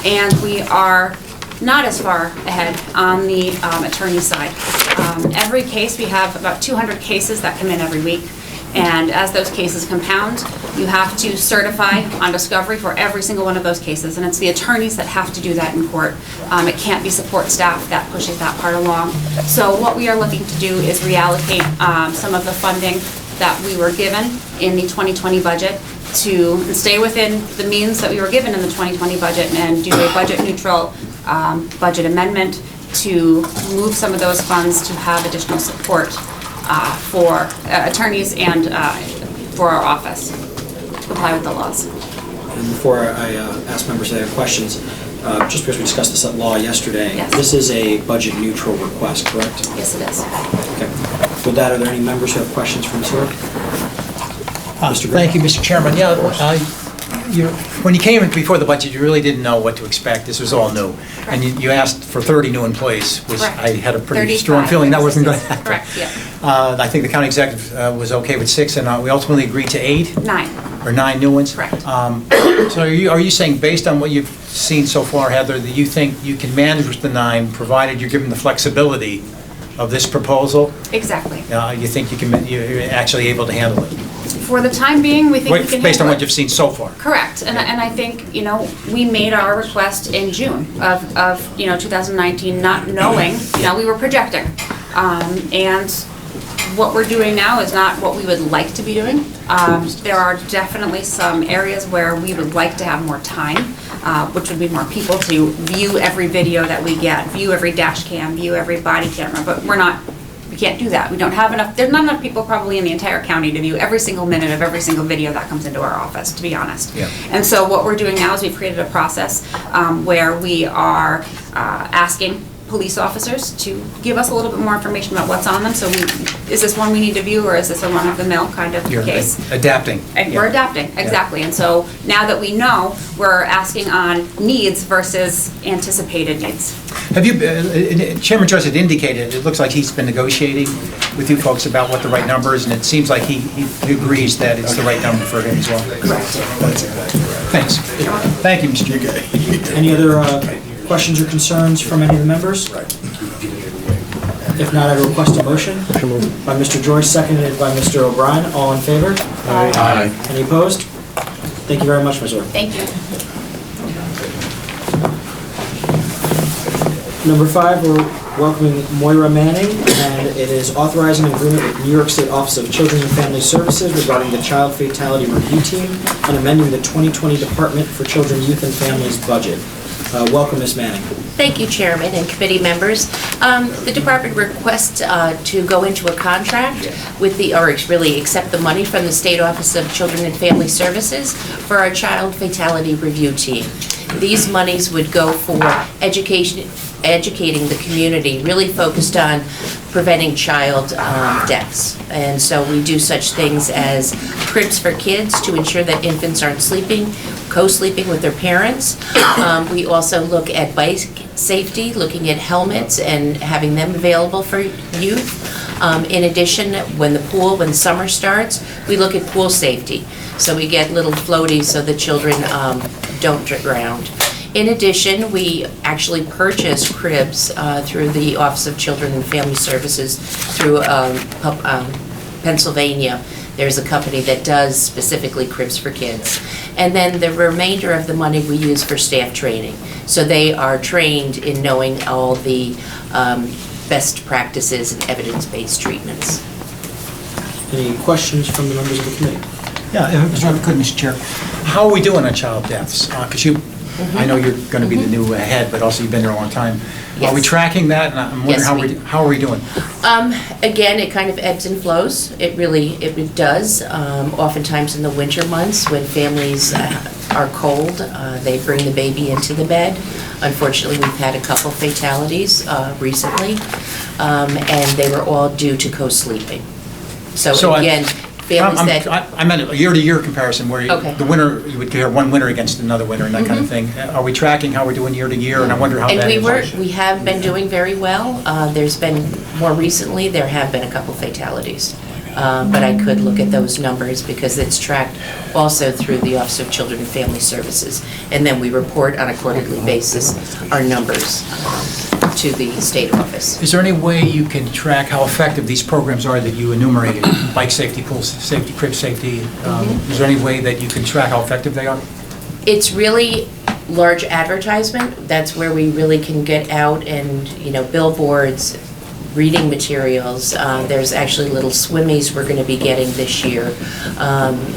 And we are not as far ahead on the attorney side. Every case, we have about 200 cases that come in every week. And as those cases compound, you have to certify on discovery for every single one of those cases. And it's the attorneys that have to do that in court. It can't be support staff that pushes that part along. So what we are looking to do is reallocate some of the funding that we were given in the 2020 budget to stay within the means that we were given in the 2020 budget and do a budget neutral budget amendment to move some of those funds to have additional support for attorneys and for our office, comply with the laws. And before I ask members if they have questions, just because we discussed this at law yesterday, Yes. This is a budget neutral request, correct? Yes, it is. Okay. With that, are there any members who have questions for Ms. Orth? Thank you, Mr. Chairman. Yeah, when you came in before the budget, you really didn't know what to expect. This was all new. And you asked for 30 new employees, which Correct. I had a pretty 35, strong feeling that wasn't going to happen. Correct, yeah. I think the county executive was okay with 6, and we ultimately agreed to 8? 9. Or 9 new ones? Correct. So are you saying, based on what you've seen so far, Heather, that you think you can manage with the 9, provided you're given the flexibility of this proposal? Exactly. You think you're actually able to handle it? For the time being, we think we can Based on handle what it. you've seen so far? Correct, and I think, we made our request in June of 2019, not knowing, we were projecting. And what we're doing now is not what we would like to be doing. There are definitely some areas where we would like to have more time, which would be more people to view every video that we get, view every dash cam, view every body camera, but we can't do that. We don't have enough, there's not enough people probably in the entire county to view every single minute of every single video that comes into our office, to be honest. Yeah. And so what we're doing now is we've created a process where we are asking police officers to give us a little bit more information about what's on them. So is this one we need to view, or is this a run-of-the-mill kind of You're case? adapting. And we're adapting, exactly. And so now that we know, we're asking on needs versus anticipated needs. Have you, Chairman Joyce had indicated, it looks like he's been negotiating with you folks about what the right number is, and it seems like he agrees that it's the right number for him as well. Correct. That's exactly right. Thanks. Thank you, Mr. Chairman. Any other questions or concerns from any of the members? Right. If not, I'd request a motion by Mr. Joyce, seconded by Mr. O'Brien. All in favor? Aye. Any opposed? Thank you very much, Ms. Orr. Thank you. Number 5, we're welcoming Moira Manning, and it is authorizing an agreement with New York State Office of Children and Family Services regarding the Child Fatality Review Team and amending the 2020 Department for Children, Youth, and Families budget. Welcome, Ms. Manning. Thank you, Chairman and committee members. The department requests to go into a contract with really accept the money from the State Office of Children and Family Services for our Child Fatality Review Team. These monies would go for educating the community, really focused on preventing child deaths. And so we do such things as cribs for kids to ensure that infants aren't co-sleeping with their parents. We also look at bike safety, looking at helmets and having them available for youth. In addition, when summer starts, we look at pool safety. So we get little floaties so the children don't drown. In addition, we actually purchase cribs through the Office of Children and Family Services through Pennsylvania. There's a company that does specifically cribs for kids. And then the remainder of the money we use for staff training. So they are trained in knowing all the best practices and evidence-based treatments. Any questions from the members of the committee? Yeah, if I could, Mr. Chair. How are we doing on child deaths? Because I know you're going to be the new head, but also you've been there a long time. Yes. Are we tracking that? And I'm wondering how are we doing? Again, it kind of ebbs and flows. It does. Oftentimes in the winter months when families are cold, they bring the baby into the bed. Unfortunately, we've had a couple fatalities recently, and they were all due to co-sleeping. So again, families I meant a year-to-year comparison where the winter, you would compare one winter against another winter and that kind of thing. Are we tracking how we're doing year-to-year? And I wonder how that is. We have been doing very well. There's been, more recently, there have been a couple fatalities. But I could look at those numbers because it's tracked also through the Office of Children and Family Services. And then we report on a quarterly basis our numbers to the state office. Is there any way you can track how effective these programs are that you enumerated? Bike safety, pool safety, crib safety? Is there any way that you can track how effective they are? It's really large advertisement. That's where we really can get out and, billboards, reading materials. There's actually little swimmies we're going to be getting this year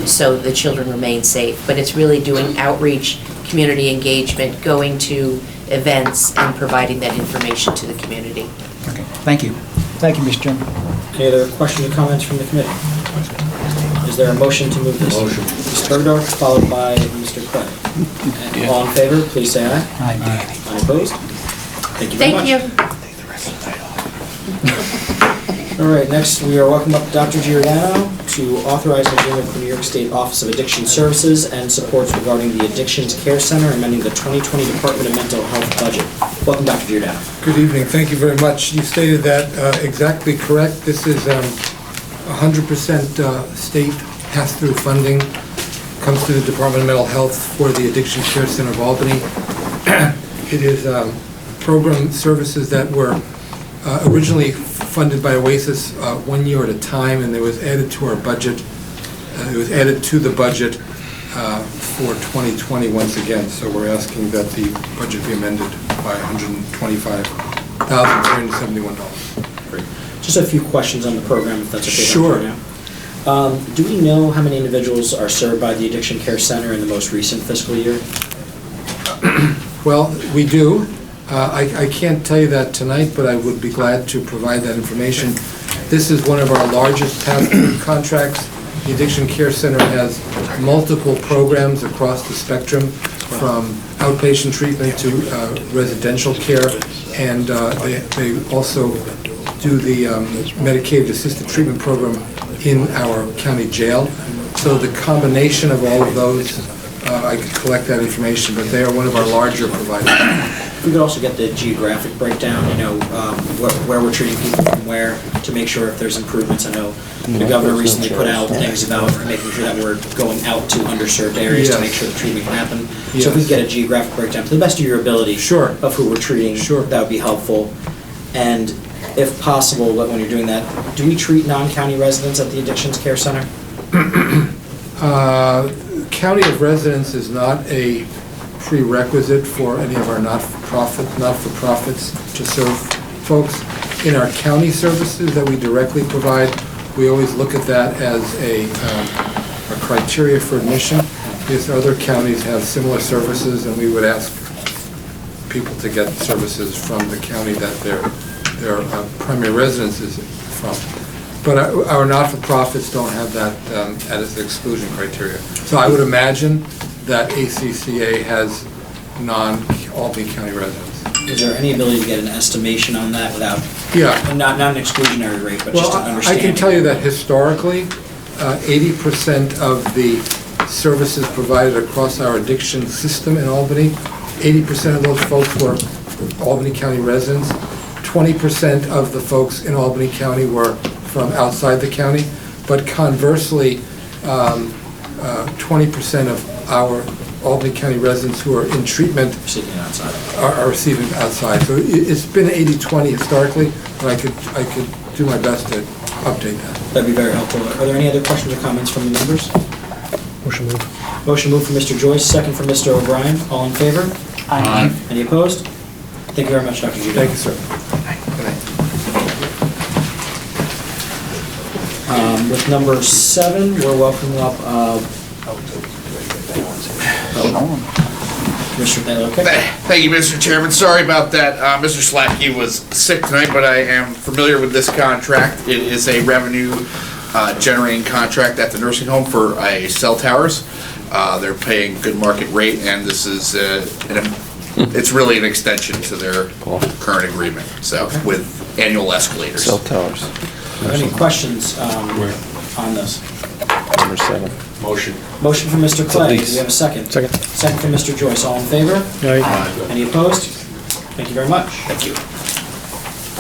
so the children remain safe. But it's really doing outreach, community engagement, going to events and providing that information to the community. Okay, thank you. Thank you, Mr. Chairman. Any other questions or comments from the committee? Is there a motion to move this? Motion. Mr. Bergdorf, followed by Mr. Clay. And all in favor, please say aye. Aye. Any opposed? Thank you very much. Thank you. All right, next we are welcoming up Dr. Giordano to authorize an agreement with the New York State Office of Addiction Services and supports regarding the Addictions Care Center, amending the 2020 Department of Mental Health budget. Welcome, Dr. Giordano. Good evening. Thank you very much. You stated that exactly correct. This is 100% state pass-through funding. Comes to the Department of Mental Health for the Addiction Care Center of Albany. It is program services that were originally funded by OASIS 1 year at a time, and it was added to our budget. It was added to the budget for 2020 once again. So we're asking that the budget be amended by $125,371. Great. Just a few questions on the program, if that's okay. Sure. Dr. Giordano. Do we know how many individuals are served by the Addiction Care Center in the most recent fiscal year? Well, we do. I can't tell you that tonight, but I would be glad to provide that information. This is one of our largest pass-through contracts. The Addiction Care Center has multiple programs across the spectrum, from outpatient treatment to residential care, and they also do the Medicaid assisted treatment program in our county jail. So the combination of all of those, I could collect that information, but they are one of our larger providers. If we could also get the geographic breakdown, where we're treating people from where, to make sure if there's improvements. I know the governor recently put out things about making sure that we're going out to underserved areas to make sure the treatment can happen. So if we could get a geographic breakdown to the best of your ability of who we're treating, that would be helpful. And if possible, when you're doing that, do we treat non-county residents at the Addictions Care Center? County of residence is not a prerequisite for any of our not-for-profits to serve folks. In our county services that we directly provide, we always look at that as a criteria for admission, because other counties have similar services, and we would ask people to get services from the county that their primary residence is from. But our not-for-profits don't have that as an exclusion criteria. So I would imagine that ACCA has non-Albany County residents. Is there any ability to get an estimation on that without, Yeah. not an exclusionary rate, but just an Well, I understanding? can tell you that historically, 80% of the services provided across our addiction system in Albany, 80% of those folks were Albany County residents. 20% of the folks in Albany County were from outside the county. But conversely, 20% of our Albany County residents who are in treatment are receiving outside. So it's been 80-20 historically, but I could do my best to update that. That'd be very helpful. Are there any other questions or comments from the members? Motion moved. Motion moved for Mr. Joyce, second for Mr. O'Brien. All in favor? Aye. Any opposed? Thank you very much, Dr. Judah. Thank you, sir. With number 7, we're welcoming up, Commissioner Taylor, okay? Thank you, Mr. Chairman. Sorry about that. Mr. Slacky was sick tonight, but I am familiar with this contract. It is a revenue generating contract at the nursing home for cell towers. They're paying good market rate, and this is it's really an extension to their current agreement. So with annual escalators. Cell towers. Any questions on this? Number 7. Motion. Motion from Mr. Clay. Do lease. we have a second? Second. Second from Mr. Joyce. All in favor? Aye. Any opposed? Thank you very much. Thank you.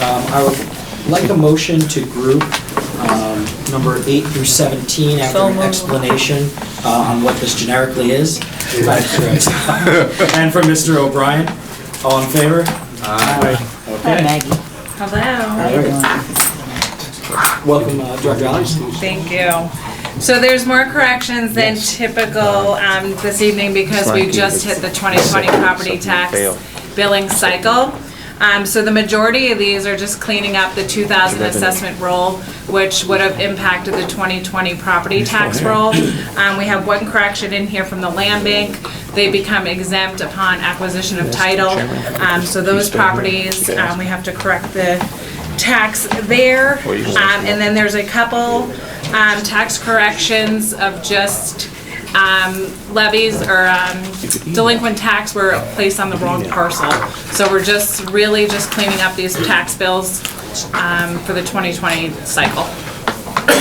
I would like a motion to group number 8 through 17 after an explanation on what this generically is. And from Mr. O'Brien. All in favor? Hi, Okay. Maggie. Hello. Welcome, Director Alex. Thank you. So there's more corrections than typical this evening because we just hit the 2020 property tax billing cycle. So the majority of these are just cleaning up the 2000 assessment roll, which would have impacted the 2020 property tax roll. We have one correction in here from the land bank. They become exempt upon acquisition of title. So those properties, we have to correct the tax there. And then there's a couple tax corrections of just levies or delinquent tax were placed on the wrong parcel. So we're just really just cleaning up these tax bills for the 2020 cycle.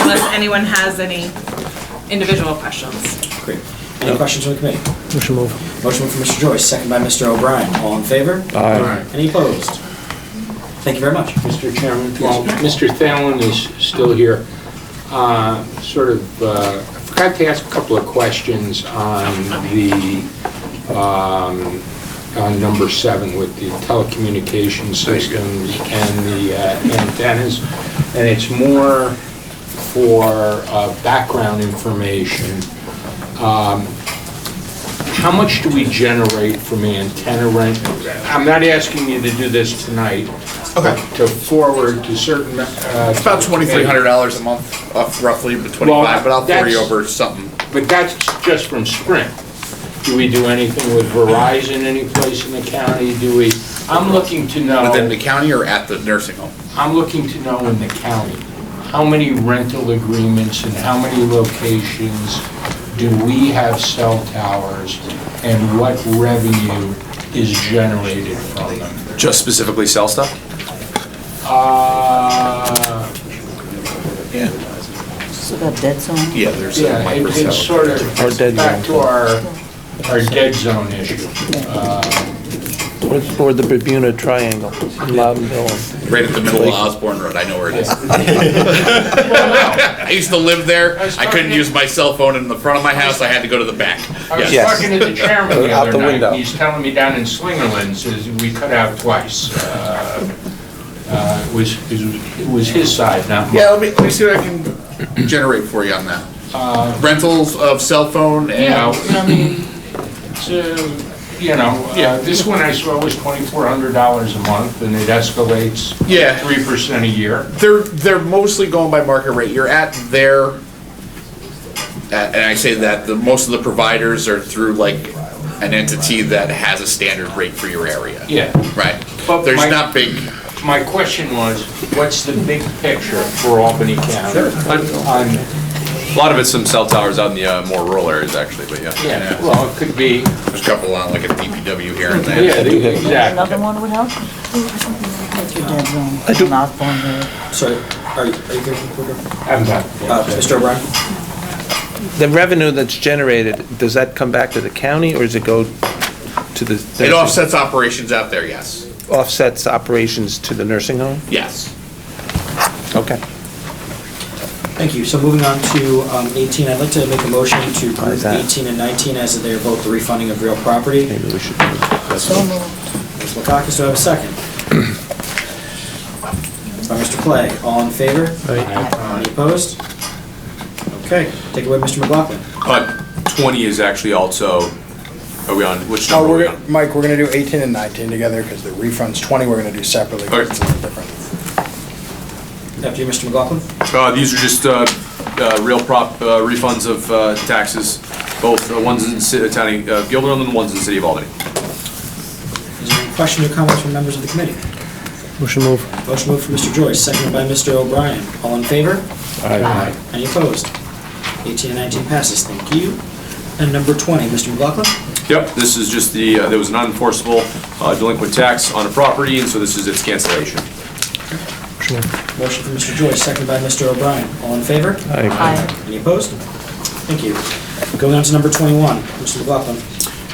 Unless anyone has any individual questions. Great. Any questions from the committee? Motion moved. Motion from Mr. Joyce, second by Mr. O'Brien. All in favor? Aye. Any opposed? Thank you very much. Mr. Chairman, while Mr. Thalen is still here, I forgot to ask a couple of questions on the, on number 7 with the telecommunication systems and the antennas. And it's more for background information. How much do we generate from antenna rent? I'm not asking you to do this tonight. Okay. To forward to certain... It's about $2,300 a month, roughly, but 25, but I'll throw you over something. But that's just from Sprint. Do we do anything with Verizon any place in the county? I'm looking to know... Within the county or at the nursing home? I'm looking to know in the county, how many rental agreements and how many locations do we have cell towers and what revenue is generated from them? Just specifically cell stuff? Yeah. So that dead zone? Yeah, there's a Yeah, it's sort of back to our dead zone issue. Or the Bermuda Triangle, Loudonville. Right at the middle of Osborne Road, I know where it is. I used to live there, I couldn't use my cell phone in the front of my house, I had to go to the back. I was Yes. talking to the chairman the Out other the night, window. and he's telling me down in Slingerland, says we cut out twice. It was his side, not mine. Yeah, let me see what I can generate for you on that. Rentals of cell phone and. I mean, it's, this one I saw was $2,400 a month, and it escalates Yeah. 3% a year. They're mostly going by market rate. You're at their, and I say that most of the providers are through like an entity that has a standard rate for your area. Yeah. Right. But There's not big. My question was, what's the big picture for Albany County? A lot of it's some cell towers out in the more rural areas, actually, but yeah. Yeah, well, it could be. There's a couple on like a DPW here and there. Yeah, exactly. Another one would help? That's your dead zone. Not on there. Sorry, are you good? I'm done. Mr. O'Brien? The revenue that's generated, does that come back to the county, or does it go to the? It offsets operations out there, yes. Offsets operations to the nursing home? Yes. Okay. Thank you. So moving on to 18, I'd like to make a motion to Why is approve that? 18 and 19 as they are both the refunding of real property. Maybe we should move that. So moved. Ms. Lakakis, do I have a second? By Mr. Clay, all in favor? Any opposed? Okay, take it away, Mr. McLaughlin. 20 is actually also, are we on, which number are we on? Mike, we're gonna do 18 and 19 together, because the refund's 20, we're gonna do separately, because it's a little different. After you, Mr. McLaughlin. These are just real prop refunds of taxes, both the ones in the town of Gilderland and the ones in the city of Albany. Is there any questions or comments from members of the committee? Motion move. Motion moved from Mr. Joyce, seconded by Mr. O'Brien. All in favor? Aye. Any opposed? 18 and 19 passes, thank you. And number 20, Mr. McLaughlin? Yep, this is just the, there was an unenforceable delinquent tax on a property, and so this is its cancellation. Motion from Mr. Joyce, seconded by Mr. O'Brien. All in favor? Aye. Any opposed? Thank you. Going on to number 21, Mr. McLaughlin.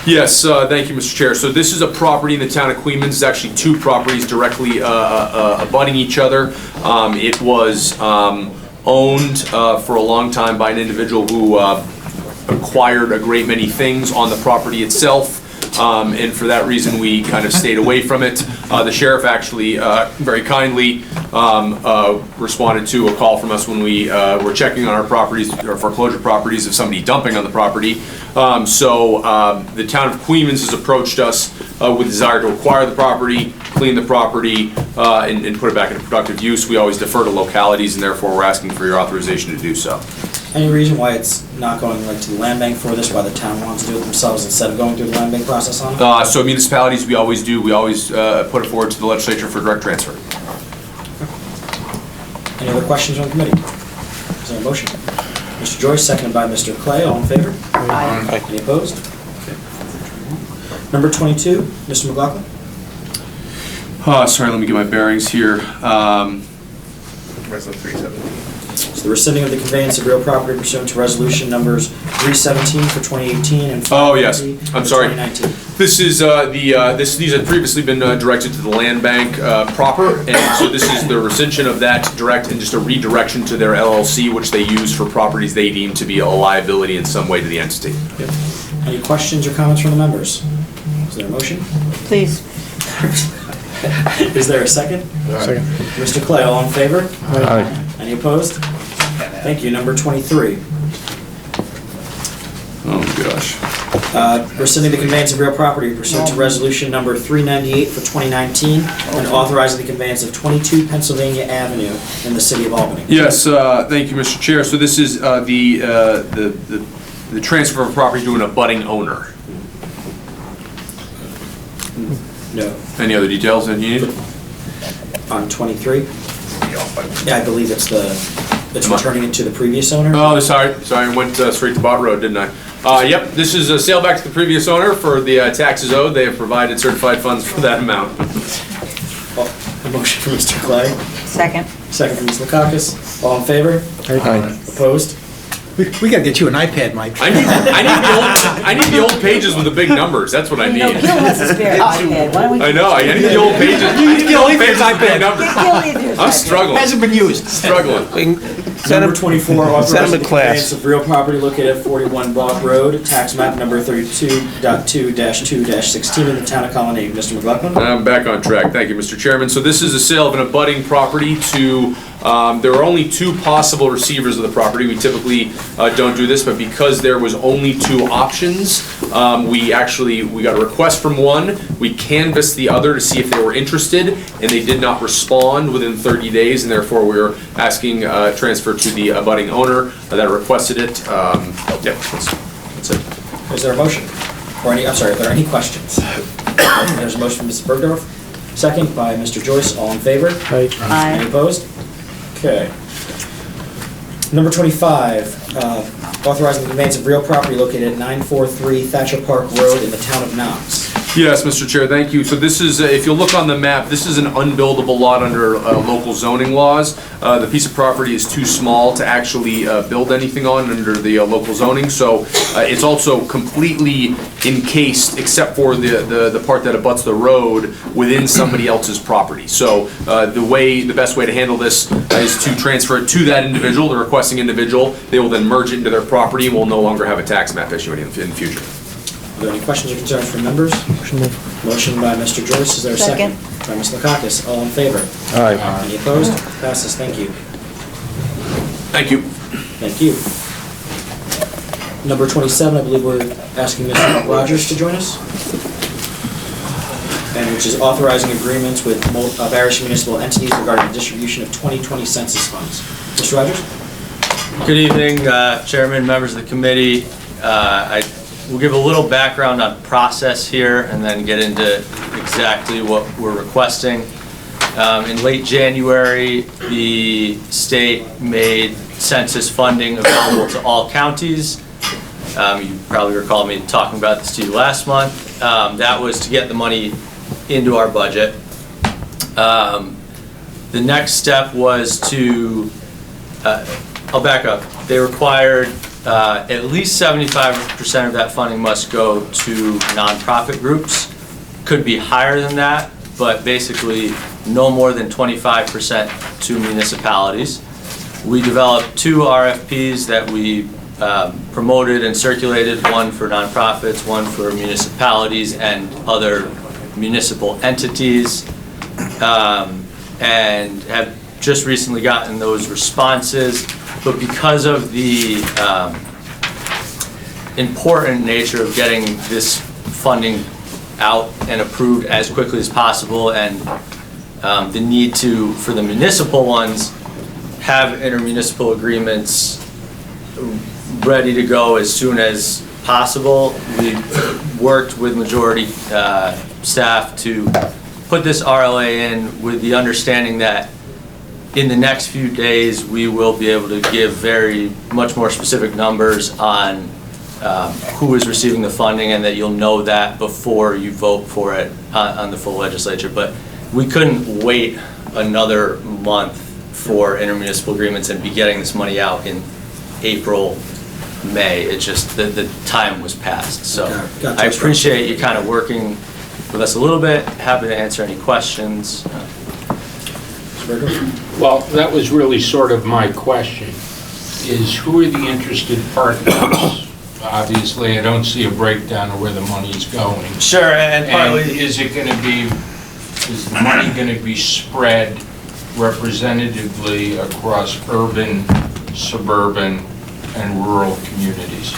Yes, thank you, Mr. Chair. So this is a property in the town of Queens. It's actually two properties directly abutting each other. It was owned for a long time by an individual who acquired a great many things on the property itself. And for that reason, we kind of stayed away from it. The sheriff actually very kindly responded to a call from us when we were checking on our properties, or foreclosure properties, of somebody dumping on the property. So the town of Queens has approached us with desire to acquire the property, clean the property, and put it back into productive use. We always defer to localities, and therefore we're asking for your authorization to do so. Any reason why it's not going like to the land bank for this, why the town wants to do it themselves instead of going through the land bank process on it? So municipalities, we always do, we always put it forward to the legislature for direct transfer. Any other questions on the committee? Is there a motion? Mr. Joyce, seconded by Mr. Clay, all in favor? Aye. Any opposed? Okay. Number 22, Mr. McLaughlin? Sorry, let me get my bearings here. Resolution 317. So the rescinding of the conveyance of real property pursuant to resolution numbers 317 for 2018 and Oh, yes, 550 I'm for sorry. 2019. This is these had previously been directed to the land bank proper, and so this is the rescission of that direct and just a redirection to their LLC, which they use for properties they deem to be a liability in some way to the entity. Yep. Any questions or comments from the members? Is there a motion? Please. Is there a second? Second. Mr. Clay, all in favor? Aye. Any opposed? Thank you. Number 23. Oh, gosh. Rescinding the conveyance of real property pursuant to resolution number 398 for 2019 and authorizing the conveyance of 22 Pennsylvania Avenue in the city of Albany. Yes, thank you, Mr. Chair. So this is the transfer of property to an abutting owner. No. Any other details that you need? On 23? Yeah, I believe it's returning it to the previous owner. Oh, sorry, I went straight to Bott Road, didn't I? Yep, this is a sale back to the previous owner for the taxes owed. They have provided certified funds for that amount. A motion from Mr. Clay. Second. Second from Ms. Lakakis. All in favor? Aye. Opposed? We gotta get you an iPad, Mike. I need the old pages with the big numbers. That's what I need. No, Gil has a spare iPad. Why don't we? I know. I need the old pages. I need the old pages with big numbers. Get Gil in here. I'm struggling. Hasn't been used. Struggling. Number 24, authorizing Send him the to class. conveyance of real property located at 41 Bog Road, tax map number 32.2-2-16 in the town of Colony. Mr. McLaughlin? I'm back on track. Thank you, Mr. Chairman. So this is a sale of an abutting property to, there are only two possible receivers of the property. We typically don't do this, but because there was only two options, we got a request from one. We canvassed the other to see if they were interested, and they did not respond within 30 days, and therefore we are asking transfer to the abutting owner that requested it. Yeah, that's it. Is there a motion? Or any, I'm sorry, are there any questions? There's a motion from Mrs. Bergdorf, second by Mr. Joyce. All in favor? Aye. Any opposed? Okay. Number 25, authorizing the conveyance of real property located at 943 Thatcher Park Road in the town of Knox. Yes, Mr. Chair, thank you. So this is, if you look on the map, this is an unbuildable lot under local zoning laws. The piece of property is too small to actually build anything on under the local zoning, so it's also completely encased, except for the part that abuts the road, within somebody else's property. So the best way to handle this is to transfer it to that individual, the requesting individual. They will then merge it into their property and will no longer have a tax map issue in the future. Are there any questions or concerns from members? Motion by Mr. Joyce, is there a second? By Ms. Lakakis, all in favor? Aye. Any opposed? Passes, thank you. Thank you. Thank you. Number 27, I believe we're asking Mr. Rogers to join us, and which is authorizing agreements with various municipal entities regarding the distribution of 2020 census funds. Mr. Rogers? Good evening, Chairman, members of the committee. We'll give a little background on process here and then get into exactly what we're requesting. In late January, the state made census funding available to all counties. You probably recall me talking about this to you last month. That was to get the money into our budget. The next step was to, I'll back up. They required at least 75% of that funding must go to nonprofit groups. Could be higher than that, but basically no more than 25% to municipalities. We developed two RFPs that we promoted and circulated, one for nonprofits, one for municipalities and other municipal entities, and have just recently gotten those responses. But because of the important nature of getting this funding out and approved as quickly as possible, and the need to, for the municipal ones, have intermunicipal agreements ready to go as soon as possible, we worked with majority staff to put this RLA in with the understanding that in the next few days, we will be able to give very much more specific numbers on who is receiving the funding, and that you'll know that before you vote for it on the full legislature. But we couldn't wait another month for intermunicipal agreements and be getting this money out in April, May. It just, the time was passed. So Gotcha. I appreciate you kind of working with us a little bit. Happy to answer any questions. Well, that was really sort of my question, is who are the interested partners? Obviously, I don't see a breakdown of where the money's going. Sure, and partly... And is the money going to be spread representatively across urban, suburban, and rural communities?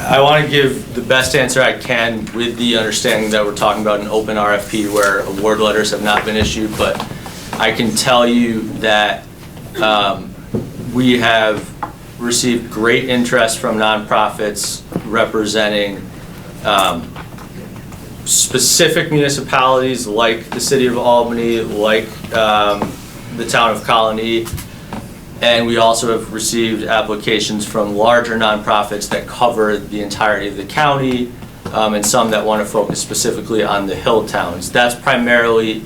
I want to give the best answer I can with the understanding that we're talking about an open RFP where award letters have not been issued, but I can tell you that we have received great interest from nonprofits representing specific municipalities like the city of Albany, like the town of Colony, and we also have received applications from larger nonprofits that cover the entirety of the county, and some that want to focus specifically on the hill towns. That's primarily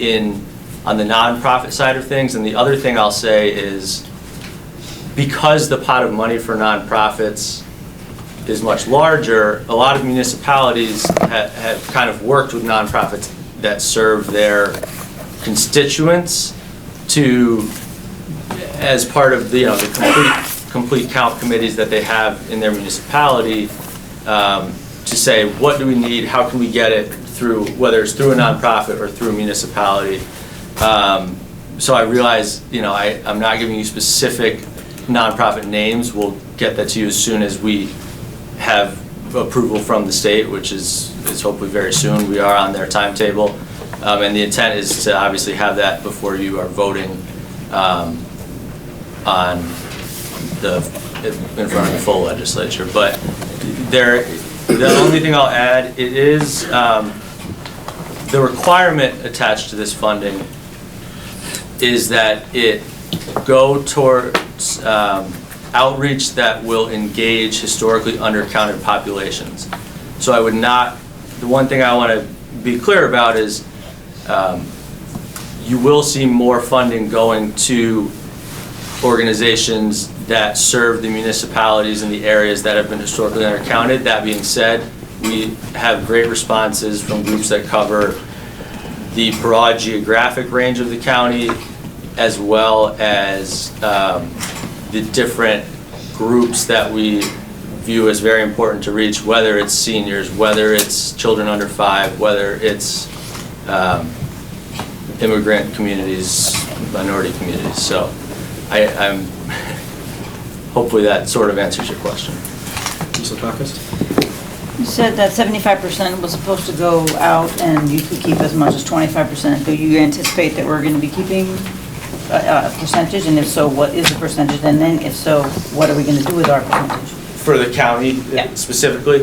on the nonprofit side of things. And the other thing I'll say is, because the pot of money for nonprofits is much larger, a lot of municipalities have kind of worked with nonprofits that serve their constituents to as part of the, the complete count committees that they have in their municipality, to say, what do we need, how can we get it through, whether it's through a nonprofit or through a municipality. So I realize, I'm not giving you specific nonprofit names. We'll get that to you as soon as we have approval from the state, which is hopefully very soon. We are on their timetable. And the intent is to obviously have that before you are voting in front of the full legislature. But the only thing I'll add, it is the requirement attached to this funding is that it go towards outreach that will engage historically undercounted populations. So I would not, the one thing I want to be clear about is you will see more funding going to organizations that serve the municipalities in the areas that have been historically undercounted. That being said, we have great responses from groups that cover the broad geographic range of the county, as well as the different groups that we view as very important to reach, whether it's seniors, whether it's children under 5, whether it's immigrant communities, minority communities. So I'm hopefully that sort of answers your question. Ms. Lukakis? You said that 75% was supposed to go out and you could keep as much as 25%. Do you anticipate that we're going to be keeping a percentage? And if so, what is the percentage? And then if so, what are we going to do with our percentage? For the county specifically,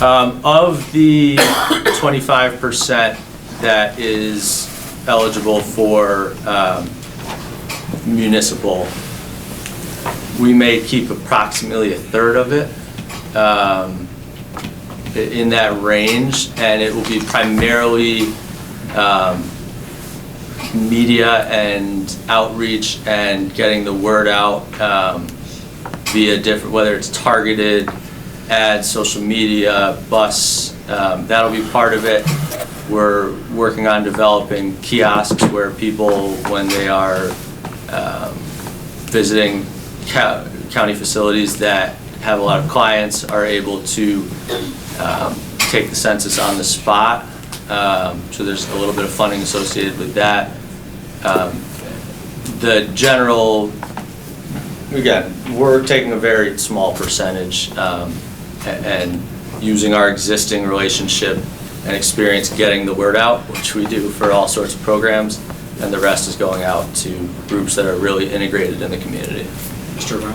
of the 25% that is eligible for municipal, we may keep approximately a third of it in that range, and it will be primarily media and outreach and getting the word out via different, whether it's targeted ads, social media, bus, that'll be part of it. We're working on developing kiosks where people, when they are visiting county facilities that have a lot of clients, are able to take the census on the spot. So there's a little bit of funding associated with that. The general, again, we're taking a very small percentage and using our existing relationship and experience getting the word out, which we do for all sorts of programs, and the rest is going out to groups that are really integrated in the community. Mr. Brown?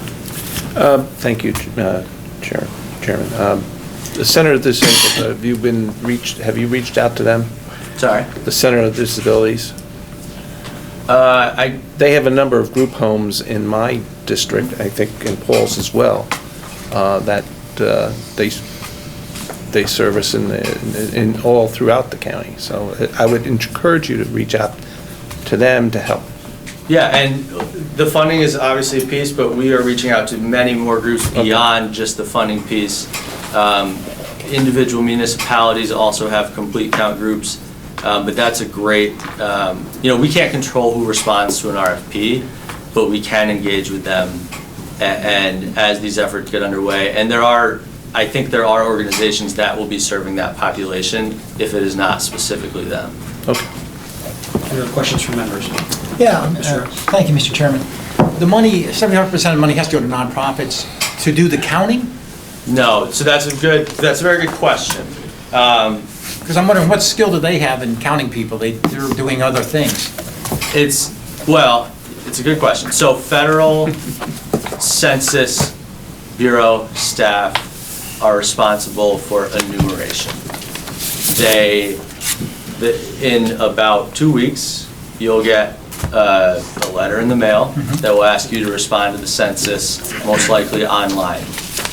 Thank you, Chairman. The Center of Disabilities, have you reached out to them? Sorry? The Center of Disabilities? They have a number of group homes in my district, I think in Paul's as well, that they service in all throughout the county. So I would encourage you to reach out to them to help. Yeah, and the funding is obviously a piece, but we are reaching out to many more groups beyond just the funding piece. Individual municipalities also have complete count groups, but that's a great, we can't control who responds to an RFP, but we can engage with them and as these efforts get underway. And I think there are organizations that will be serving that population if it is not specifically them. Okay. Any other questions from members? Yeah, thank you, Mr. Chairman. The money, 75% of the money has to go to nonprofits to do the counting? No, so that's a very good question. Because I'm wondering what skill do they have in counting people? They're doing other things. It's a good question. So Federal Census Bureau staff are responsible for enumeration. In about 2 weeks, you'll get a letter in the mail that will ask you to respond to the census, most likely online.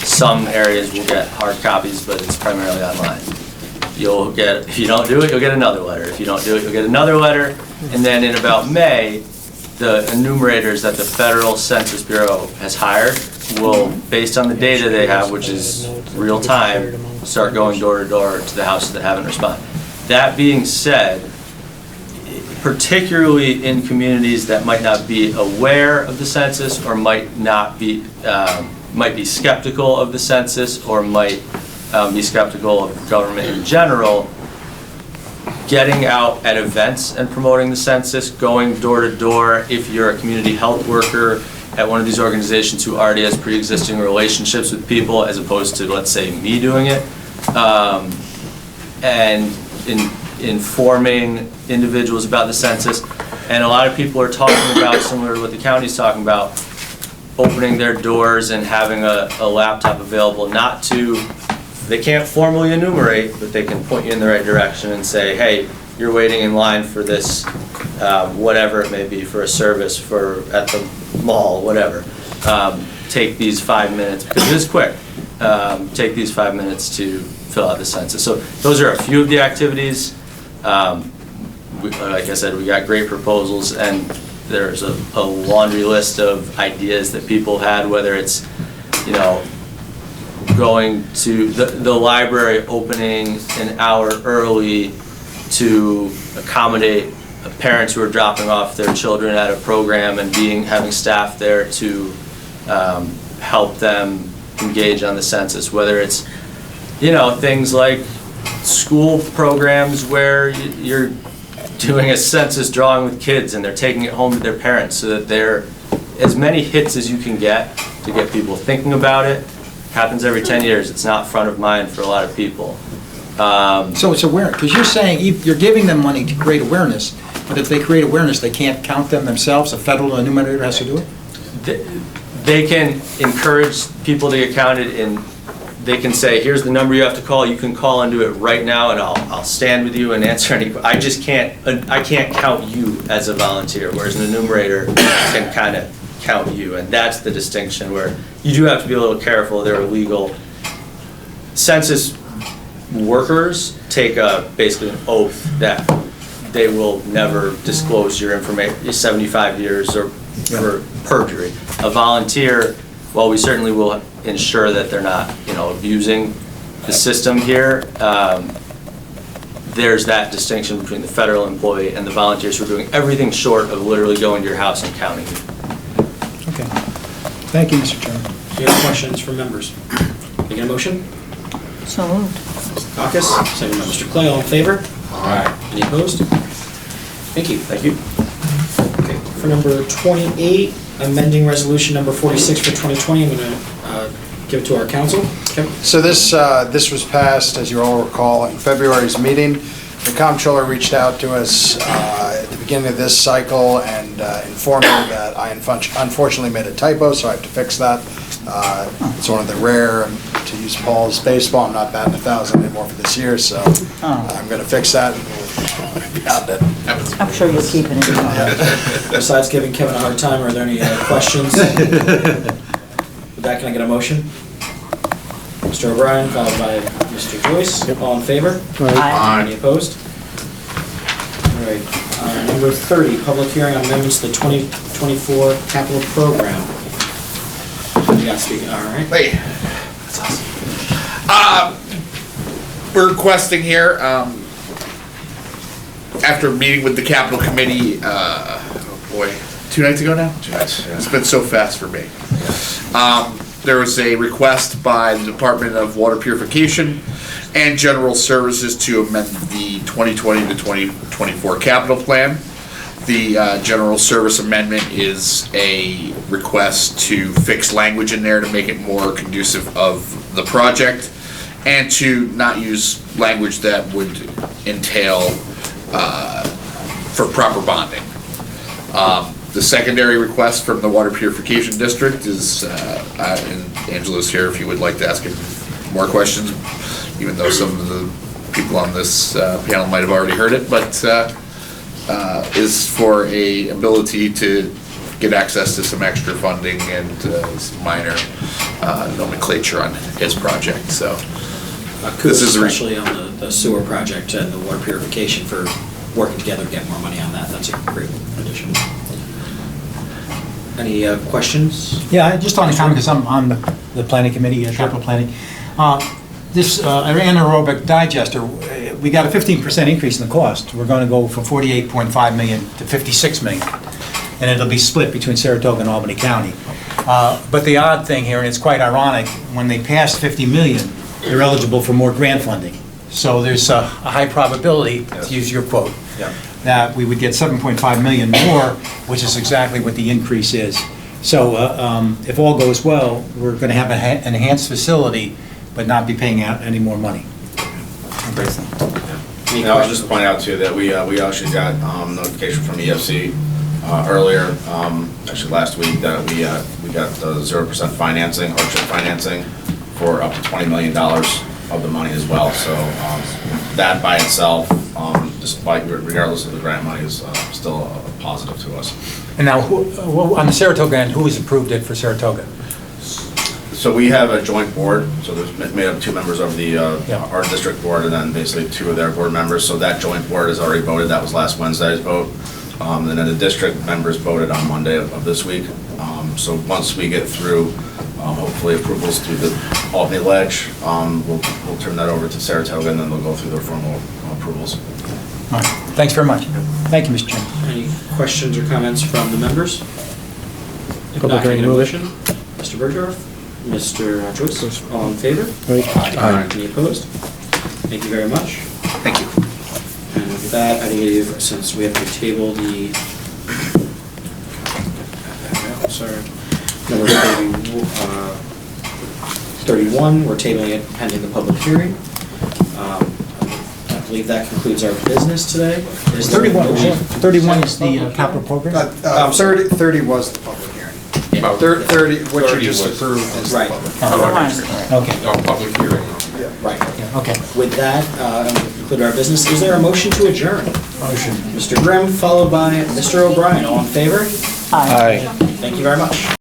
Some areas will get hard copies, but it's primarily online. You'll get, if you don't do it, you'll get another letter. If you don't do it, you'll get another letter. And then in about May, the enumerators that the Federal Census Bureau has hired will, based on the data they have, which is real time, start going door to door to the houses that haven't responded. That being said, particularly in communities that might not be aware of the census or might be skeptical of the census or might be skeptical of government in general. Getting out at events and promoting the census, going door to door, if you're a community health worker at one of these organizations who already has pre-existing relationships with people, as opposed to, let's say, me doing it, and informing individuals about the census. And a lot of people are talking about, similar to what the county's talking about, opening their doors and having a laptop available, not to, they can't formally enumerate, but they can point you in the right direction and say, hey, you're waiting in line for this, whatever it may be, for a service, at the mall, whatever. Take these 5 minutes, because it is quick. Take these 5 minutes to fill out the census. So those are a few of the activities. Like I said, we got great proposals, and there's a laundry list of ideas that people had, whether it's, going to the library opening an hour early to accommodate parents who are dropping off their children at a program and having staff there to help them engage on the census, whether it's things like school programs where you're doing a census drawing with kids and they're taking it home to their parents, so that they're as many hits as you can get to get people thinking about it. Happens every 10 years. It's not front of mind for a lot of people. So it's aware, because you're saying you're giving them money to create awareness, but if they create awareness, they can't count them themselves? A federal enumerator has to do it? They can encourage people to get counted, and they can say, here's the number you have to call. You can call and do it right now, and I'll stand with you and answer any. I can't count you as a volunteer, whereas an enumerator can kind of count you, and that's the distinction where you do have to be a little careful. They're illegal. Census workers take basically an oath that they will never disclose your information, 75 years or for perjury. A volunteer, while we certainly will ensure that they're not, abusing the system here, there's that distinction between the federal employee and the volunteers who are doing everything short of literally going to your house and counting you. Okay. Thank you, Mr. Chairman. Do you have questions from members? Can I get a motion? So moved. Mr. Caucus, second by Mr. Clay, all in favor? Aye. Any opposed? Thank you. Thank you. Okay, for number 28, amending resolution number 46 for 2020, I'm going to give it to our council. Kevin? So this was passed, as you all recall, in February's meeting. The comptroller reached out to us at the beginning of this cycle and informed me that I unfortunately made a typo, so I have to fix that. It's one of the rare, to use Paul's baseball, I'm not batting 1,000 anymore for this year, so I'm going to fix that and we'll be out there. I'm sure you'll keep it in mind. Besides giving Kevin a hard time, are there any questions? With that, can I get a motion? Mr. O'Brien, followed by Mr. Joyce. All in favor? Aye. Any opposed? All right. Number 30, public hearing on amendments to the 2024 capital program. You got speaking, all right. Hey, that's awesome. We're requesting here, after meeting with the capital committee, oh boy, 2 nights ago now? 2 nights, yeah. It's been so fast for me. There was a request by the Department of Water Purification and General Services to amend the 2020 to 2024 capital plan. The General Service amendment is a request to fix language in there to make it more conducive of the project and to not use language that would entail for proper bonding. The secondary request from the Water Purification District is, and Angela's here if you would like to ask him more questions, even though some of the people on this panel might have already heard it, but is for a ability to get access to some extra funding and some minor nomenclature on his project. So Kudos especially on the sewer project and the water purification for working together to get more money on that. That's a great addition. Any questions? Yeah, just on the comment, because I'm on the planning committee, capital planning. This anaerobic digester, we got a 15% increase in the cost. We're going to go from 48.5 million to 56 million, and it'll be split between Saratoga and Albany County. But the odd thing here, and it's quite ironic, when they pass 50 million, they're eligible for more grant funding. So there's a high probability, to use your quote, that we would get 7.5 million more, which is exactly what the increase is. So if all goes well, we're going to have an enhanced facility, but not be paying out any more money. I was just pointing out too that we actually got notification from EFC earlier, actually last week, that we got 0% financing, hardship financing for up to $20 million of the money as well. So that by itself, regardless of the grant money, is still a positive to us. And now, on the Saratoga end, who has approved it for Saratoga? So we have a joint board, so there's made up 2 members of the our district board, and then basically 2 of their board members. So that joint board has already voted. That was last Wednesday's vote. And then the district members voted on Monday of this week. So once we get through, hopefully approvals through the Albany Ledge, we'll turn that over to Saratoga, and then they'll go through their formal approvals. All right. Thanks very much. Thank you, Mr. Chairman. Any questions or comments from the members? If Public not, can I hearing, get a move motion? Mr. Bergdorf? Mr. Joyce? All in favor? Aye. Any opposed? Thank you very much. Thank you. And with that, I think since we have to table the, sorry, number 31, we're tabling it pending the public hearing. I believe that concludes our business today. Is there a 31 is the capital program? 30 was the public hearing. 30, what you just approved is the right. public hearing. Okay. Public hearing. Right. Okay. With that, we'll conclude our business. Is there a motion to adjourn? Motion. Mr. Grimm, followed by Mr. O'Brien. All in favor? Aye. Thank you very much.